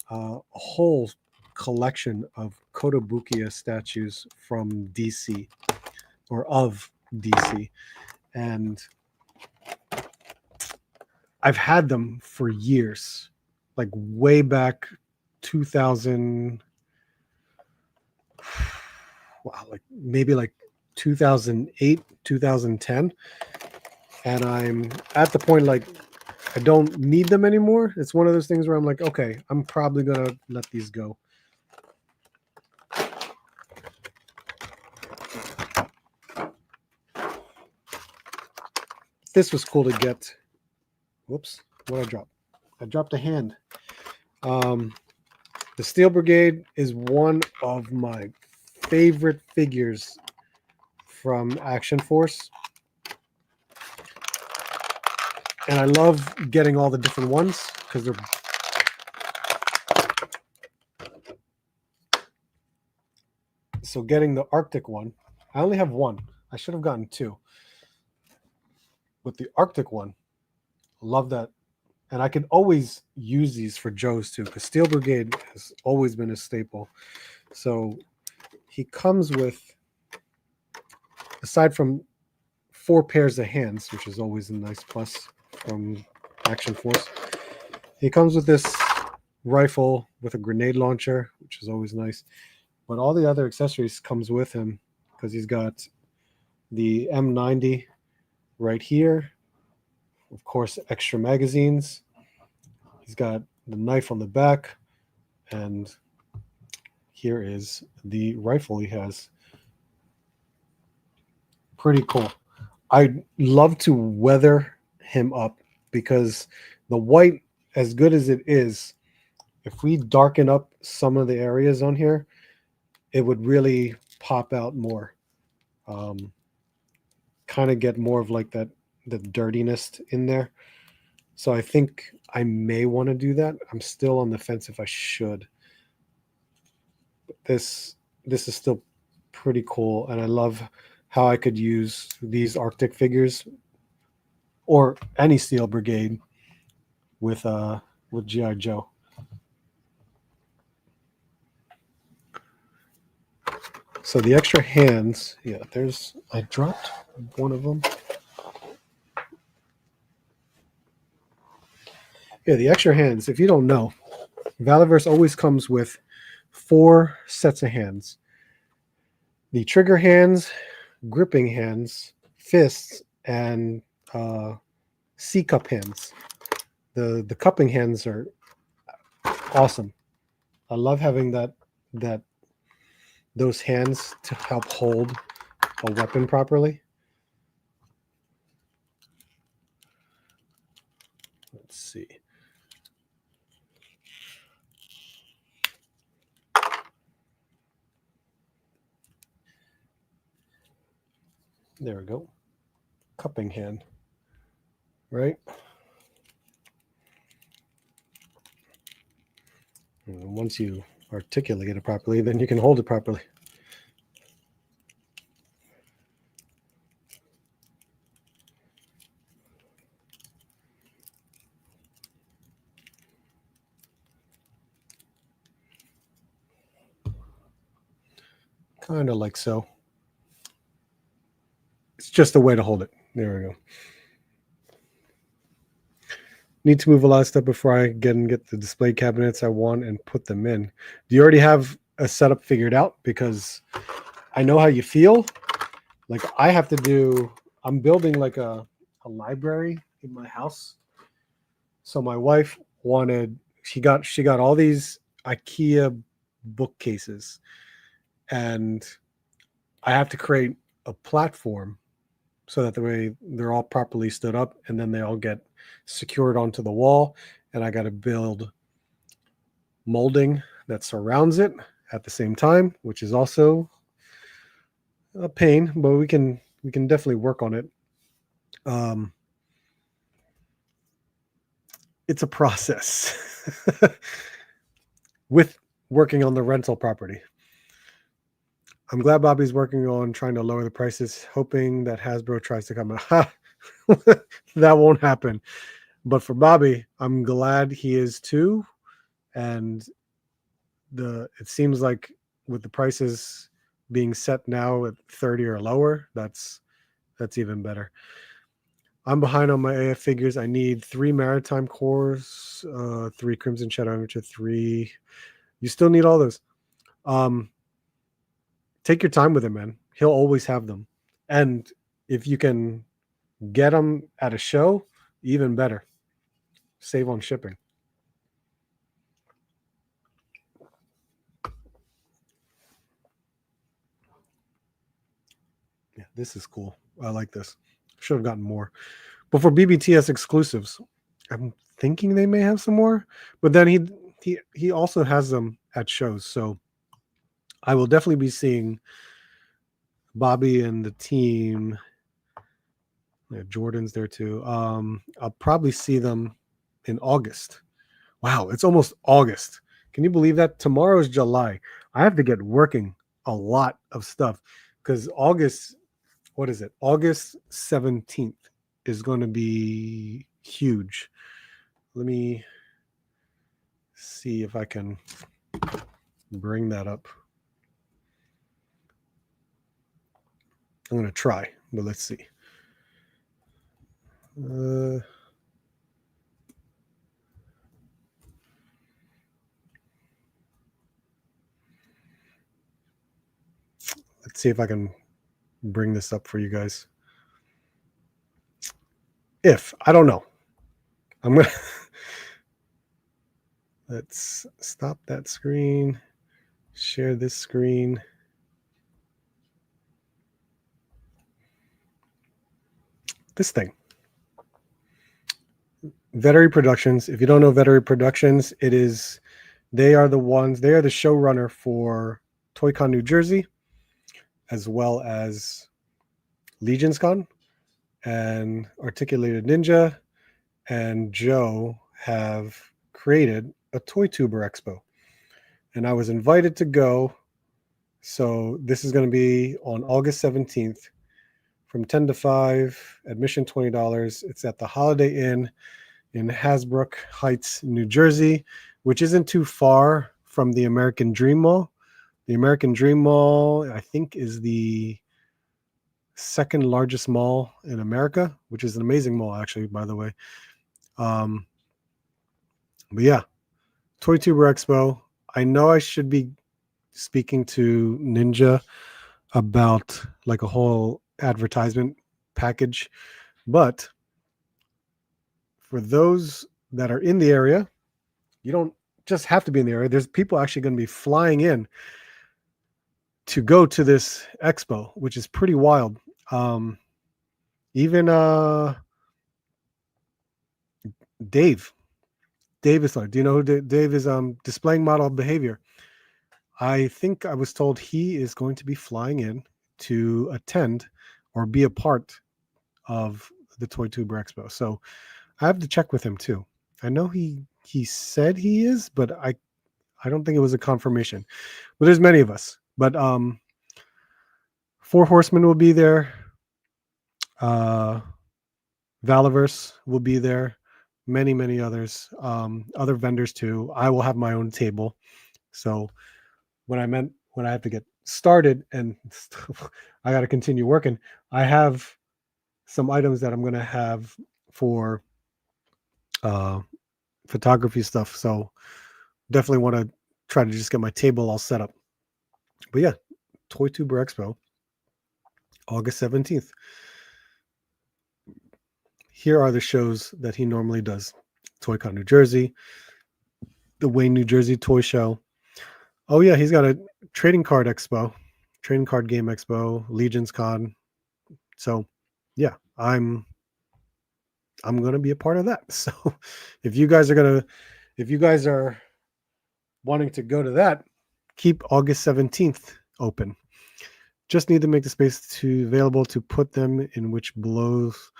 a whole collection of Kotobukiya statues from DC or of DC. And I've had them for years, like way back 2000. Wow, like maybe like 2008, 2010. And I'm at the point like I don't need them anymore. It's one of those things where I'm like, okay, I'm probably going to let these go. This was cool to get. Whoops, what did I drop? I dropped a hand. The Steel Brigade is one of my favorite figures from Action Force. And I love getting all the different ones because they're so getting the Arctic one. I only have one. I should have gotten two. But the Arctic one, love that. And I can always use these for Joe's too, because Steel Brigade has always been a staple. So he comes with, aside from 4 pairs of hands, which is always a nice plus from Action Force, he comes with this rifle with a grenade launcher, which is always nice. But all the other accessories comes with him because he's got the M90 right here. Of course, extra magazines. He's got the knife on the back, and here is the rifle he has. Pretty cool. I'd love to weather him up because the white, as good as it is, if we darken up some of the areas on here, it would really pop out more. Kind of get more of like the dirtiness in there. So I think I may want to do that. I'm still on the fence if I should. But this is still pretty cool, and I love how I could use these Arctic figures or any Steel Brigade with G.I. Joe. So the extra hands, yeah, I dropped one of them. Yeah, the extra hands, if you don't know, Valiverse always comes with 4 sets of hands. the trigger hands, gripping hands, fists, and C cup hands. The cupping hands are awesome. I love having that those hands to help hold a weapon properly. Let's see. There we go. Cupping hand. Right? And once you articulate it properly, then you can hold it properly. Kind of like so. It's just a way to hold it. There we go. Need to move a lot of stuff before I get the display cabinets I want and put them in. Do you already have a setup figured out? Because I know how you feel. Like I'm building like a library in my house. So my wife she got all these IKEA bookcases, and I have to create a platform so that the way they're all properly stood up, and then they all get secured onto the wall. And I got to build molding that surrounds it at the same time, which is also a pain, but we can definitely work on it. It's a process with working on the rental property. I'm glad Bobby's working on trying to lower the prices, hoping that Hasbro tries to come out. That won't happen. But for Bobby, I'm glad he is too. And it seems like with the prices being set now at 30 or lower, that's even better. I'm behind on my AF figures. I need 3 Maritime cores, 3 Crimson Shadow Amateur, 3. You still need all those. Take your time with him, man. He'll always have them. And if you can get them at a show, even better. Save on shipping. Yeah, this is cool. I like this. Should have gotten more. But for BBTS exclusives, I'm thinking they may have some more. But then he also has them at shows. So I will definitely be seeing Bobby and the team. Yeah, Jordan's there too. I'll probably see them in August. Wow, it's almost August. Can you believe that? Tomorrow is July. I have to get working a lot of stuff because August, what is it? August 17th is going to be huge. Let me see if I can bring that up. I'm going to try, but let's see. Let's see if I can bring this up for you guys. I don't know. I'm going to let's stop that screen, share this screen. This thing. Vettery Productions. If you don't know Vettery Productions, they are the showrunner for ToyCon New Jersey, as well as Legion's Con, and Articulated Ninja and Joe have created a Toy Tuber Expo. And I was invited to go. So this is going to be on August 17th from 10 to 5, admission $20. It's at the Holiday Inn in Hasbrook Heights, New Jersey, which isn't too far from the American Dream Mall. The American Dream Mall, I think, is the second largest mall in America, which is an amazing mall, actually, by the way. But yeah, Toy Tuber Expo. I know I should be speaking to Ninja about like a whole advertisement package. But for those that are in the area, you don't just have to be in the area. There's people actually going to be flying in to go to this expo, which is pretty wild. Even Dave is like, do you know who Dave is? Displaying model behavior. I think I was told he is going to be flying in to attend or be a part of the Toy Tuber Expo. So I have to check with him too. I know he said he is, but I don't think it was a confirmation. But there's many of us. But Four Horsemen will be there. Valiverse will be there. Many others. Other vendors too. I will have my own table. So when I have to get started and I got to continue working, I have some items that I'm going to have for photography stuff. So definitely want to try to just get my table all set up. But yeah, Toy Tuber Expo, August 17th. Here are the shows that he normally does. ToyCon New Jersey, the Wayne, New Jersey Toy Show. Oh yeah, he's got a trading card expo, trading card game expo, Legions Con. So yeah, I'm gonna be a part of that. So if you guys are wanting to go to that, keep August 17th open. Just need to make the space available to put them in which blows,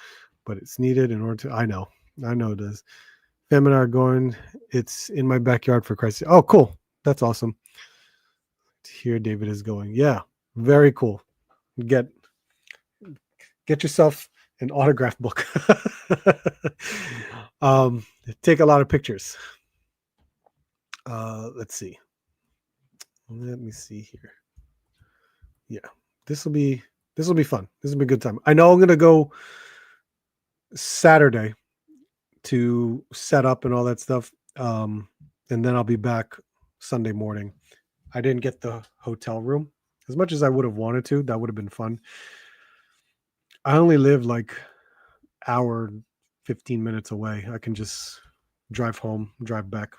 but it's needed in order to. I know it is. Fam and I are going. It's in my backyard for Christ's sake. Oh, cool. That's awesome. Here David is going. Yeah, very cool. Get yourself an autograph book. Take a lot of pictures. Let's see. Let me see here. Yeah, this will be fun. This will be a good time. I know I'm gonna go Saturday to set up and all that stuff, and then I'll be back Sunday morning. I didn't get the hotel room as much as I would have wanted to. That would have been fun. I only live like hour 15 minutes away. I can just drive home, drive back.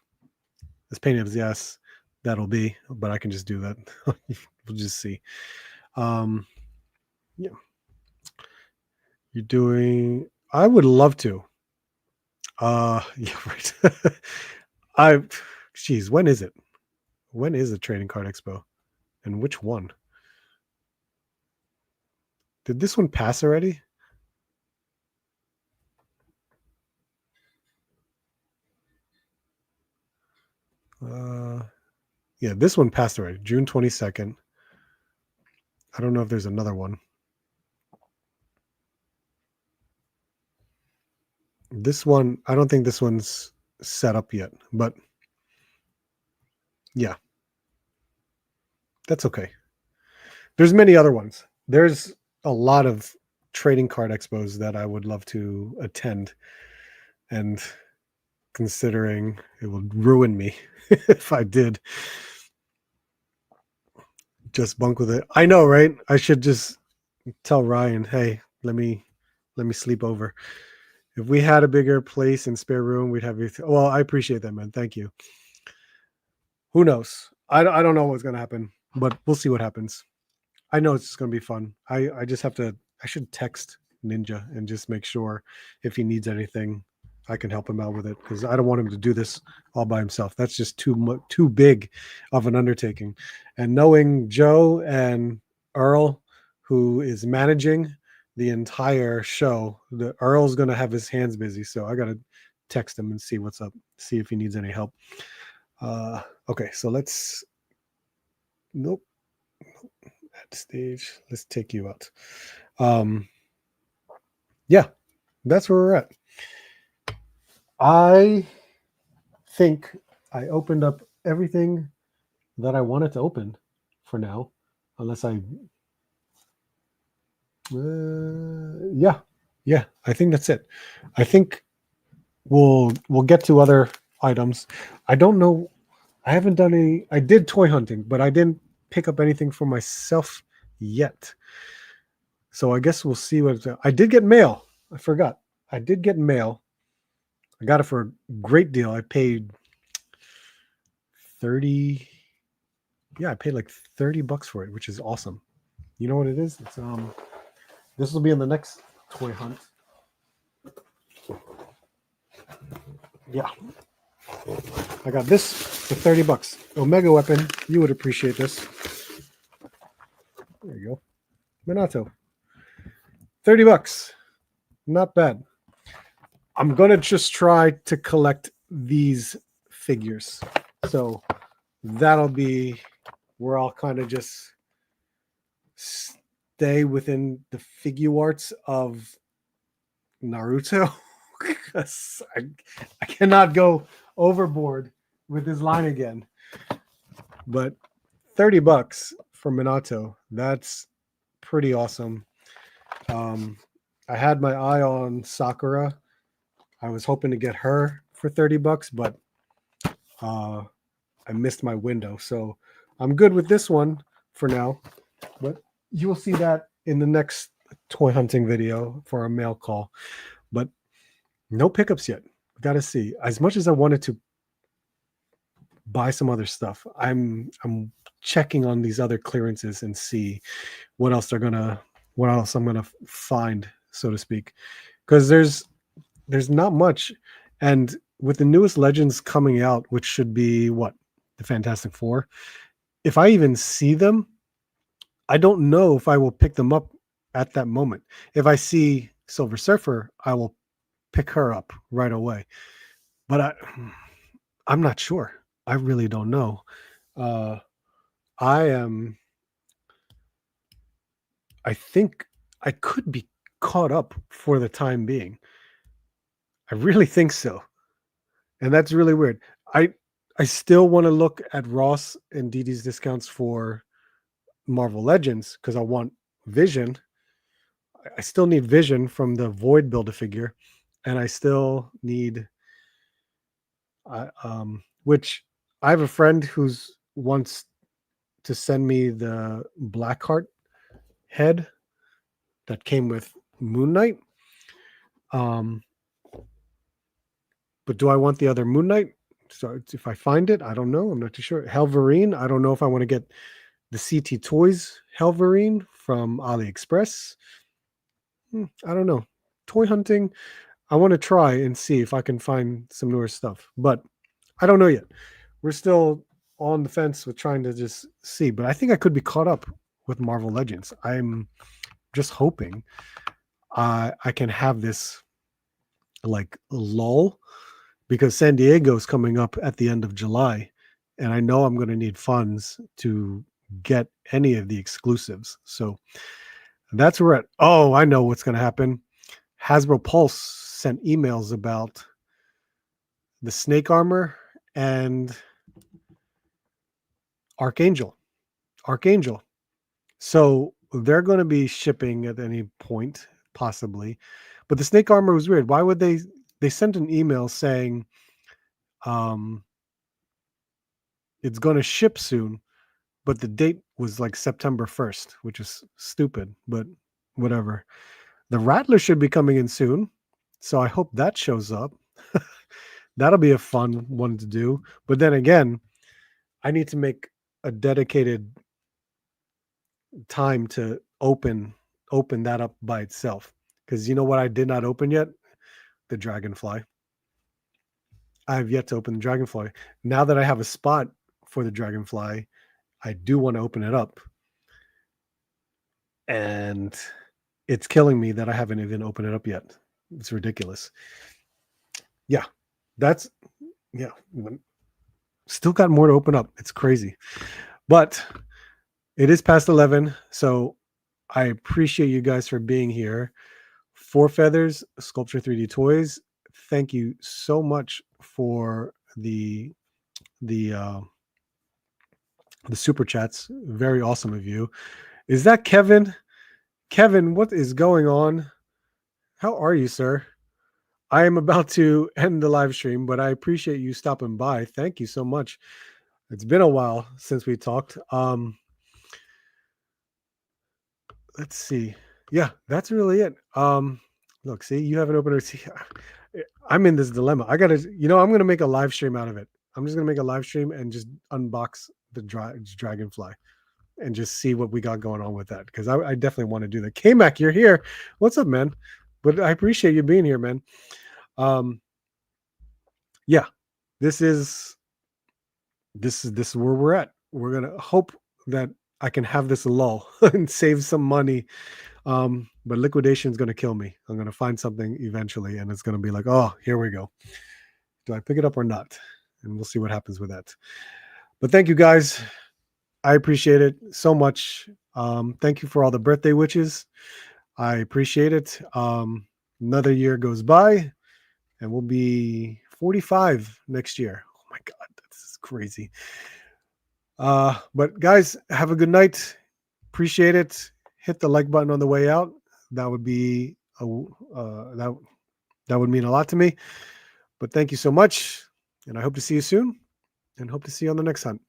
As pain as yes, that'll be, but I can just do that. We'll just see. Yeah. You're doing, I would love to. Yeah, right. Geez, when is it? When is the Trading Card Expo? And which one? Did this one pass already? Yeah, this one passed already. June 22nd. I don't know if there's another one. This one, I don't think this one's set up yet, but yeah, that's okay. There's many other ones. There's a lot of trading card expos that I would love to attend, and considering it would ruin me if I did, just bunk with it. I know, right? I should just tell Ryan, hey, let me sleep over. If we had a bigger place and spare room, we'd have. Well, I appreciate that, man. Thank you. Who knows? I don't know what's gonna happen, but we'll see what happens. I know it's going to be fun. I just have to. I should text Ninja and just make sure if he needs anything, I can help him out with it, because I don't want him to do this all by himself. That's just too big of an undertaking. And knowing Joe and Earl, who is managing the entire show, Earl's going to have his hands busy. So I got to text him and see what's up, see if he needs any help. Okay, so let's. Nope. At stage, let's take you out. Yeah, that's where we're at. I think I opened up everything that I wanted to open for now, unless I yeah, I think that's it. I think we'll get to other items. I don't know, I haven't done any. I did toy hunting, but I didn't pick up anything for myself yet. So I guess we'll see what I did get mail. I forgot. I did get mail. I got it for a great deal. I paid 30. Yeah, I paid like $30 for it, which is awesome. You know what it is? It's this will be in the next toy hunt. Yeah. I got this for $30. Omega weapon. You would appreciate this. There you go. Minato. $30. Not bad. I'm gonna just try to collect these figures. So that'll be where I'll kind of just stay within the figure arts of Naruto. Because I cannot go overboard with this line again. But $30 for Minato, that's pretty awesome. I had my eye on Sakura. I was hoping to get her for $30, but I missed my window. So I'm good with this one for now. But you will see that in the next toy hunting video for a mail call. But no pickups yet. Got to see. As much as I wanted to buy some other stuff, I'm checking on these other clearances and see what else I'm gonna find, so to speak, because there's not much. And with the newest Legends coming out, which should be what, the Fantastic Four, if I even see them, I don't know if I will pick them up at that moment. If I see Silver Surfer, I will pick her up right away. But I'm not sure. I really don't know. I think I could be caught up for the time being. I really think so. And that's really weird. I still want to look at Ross and Didi's discounts for Marvel Legends because I want Vision. I still need Vision from the Void Build-A-Figure, and I still need which I have a friend who's wants to send me the Blackheart head that came with Moon Knight. But do I want the other Moon Knight? So if I find it, I don't know. I'm not too sure. Helverine, I don't know if I want to get the CT Toys Helverine from AliExpress. I don't know. Toy hunting, I want to try and see if I can find some newer stuff, but I don't know yet. We're still on the fence with trying to just see, but I think I could be caught up with Marvel Legends. I'm just hoping I can have this like lull, because San Diego is coming up at the end of July, and I know I'm going to need funds to get any of the exclusives. So that's where oh, I know what's going to happen. Hasbro Pulse sent emails about the Snake Armor and Archangel. So they're going to be shipping at any point, possibly. But the Snake Armor was weird. Why would they sent an email saying it's going to ship soon, but the date was like September 1st, which is stupid, but whatever. The Rattler should be coming in soon, so I hope that shows up. That'll be a fun one to do. But then again, I need to make a dedicated time to open that up by itself, because you know what I did not open yet? The Dragonfly. I have yet to open the Dragonfly. Now that I have a spot for the Dragonfly, I do want to open it up. And it's killing me that I haven't even opened it up yet. It's ridiculous. Yeah, still got more to open up. It's crazy. But it is past 11, so I appreciate you guys for being here. Four Feathers, Sculpture 3D Toys, thank you so much for the super chats. Very awesome of you. Is that Kevin? Kevin, what is going on? How are you, sir? I am about to end the live stream, but I appreciate you stopping by. Thank you so much. It's been a while since we talked. let's see. Yeah, that's really it. Look, see, you haven't opened it. See, I'm in this dilemma. I gotta, I'm gonna make a live stream out of it. I'm just gonna make a live stream and just unbox the dragonfly and just see what we got going on with that, because I definitely want to do that. K-Mac, you're here. What's up, man? But I appreciate you being here, man. Yeah, this is where we're at. We're gonna hope that I can have this lull and save some money. But liquidation is gonna kill me. I'm gonna find something eventually, and it's gonna be like, oh, here we go. Do I pick it up or not? And we'll see what happens with that. But thank you guys. I appreciate it so much. Thank you for all the birthday wishes. I appreciate it. Another year goes by, and we'll be 45 next year. Oh my God, this is crazy. But guys, have a good night. Appreciate it. Hit the like button on the way out. That would be that would mean a lot to me. But thank you so much, and I hope to see you soon, and hope to see you on the next hunt.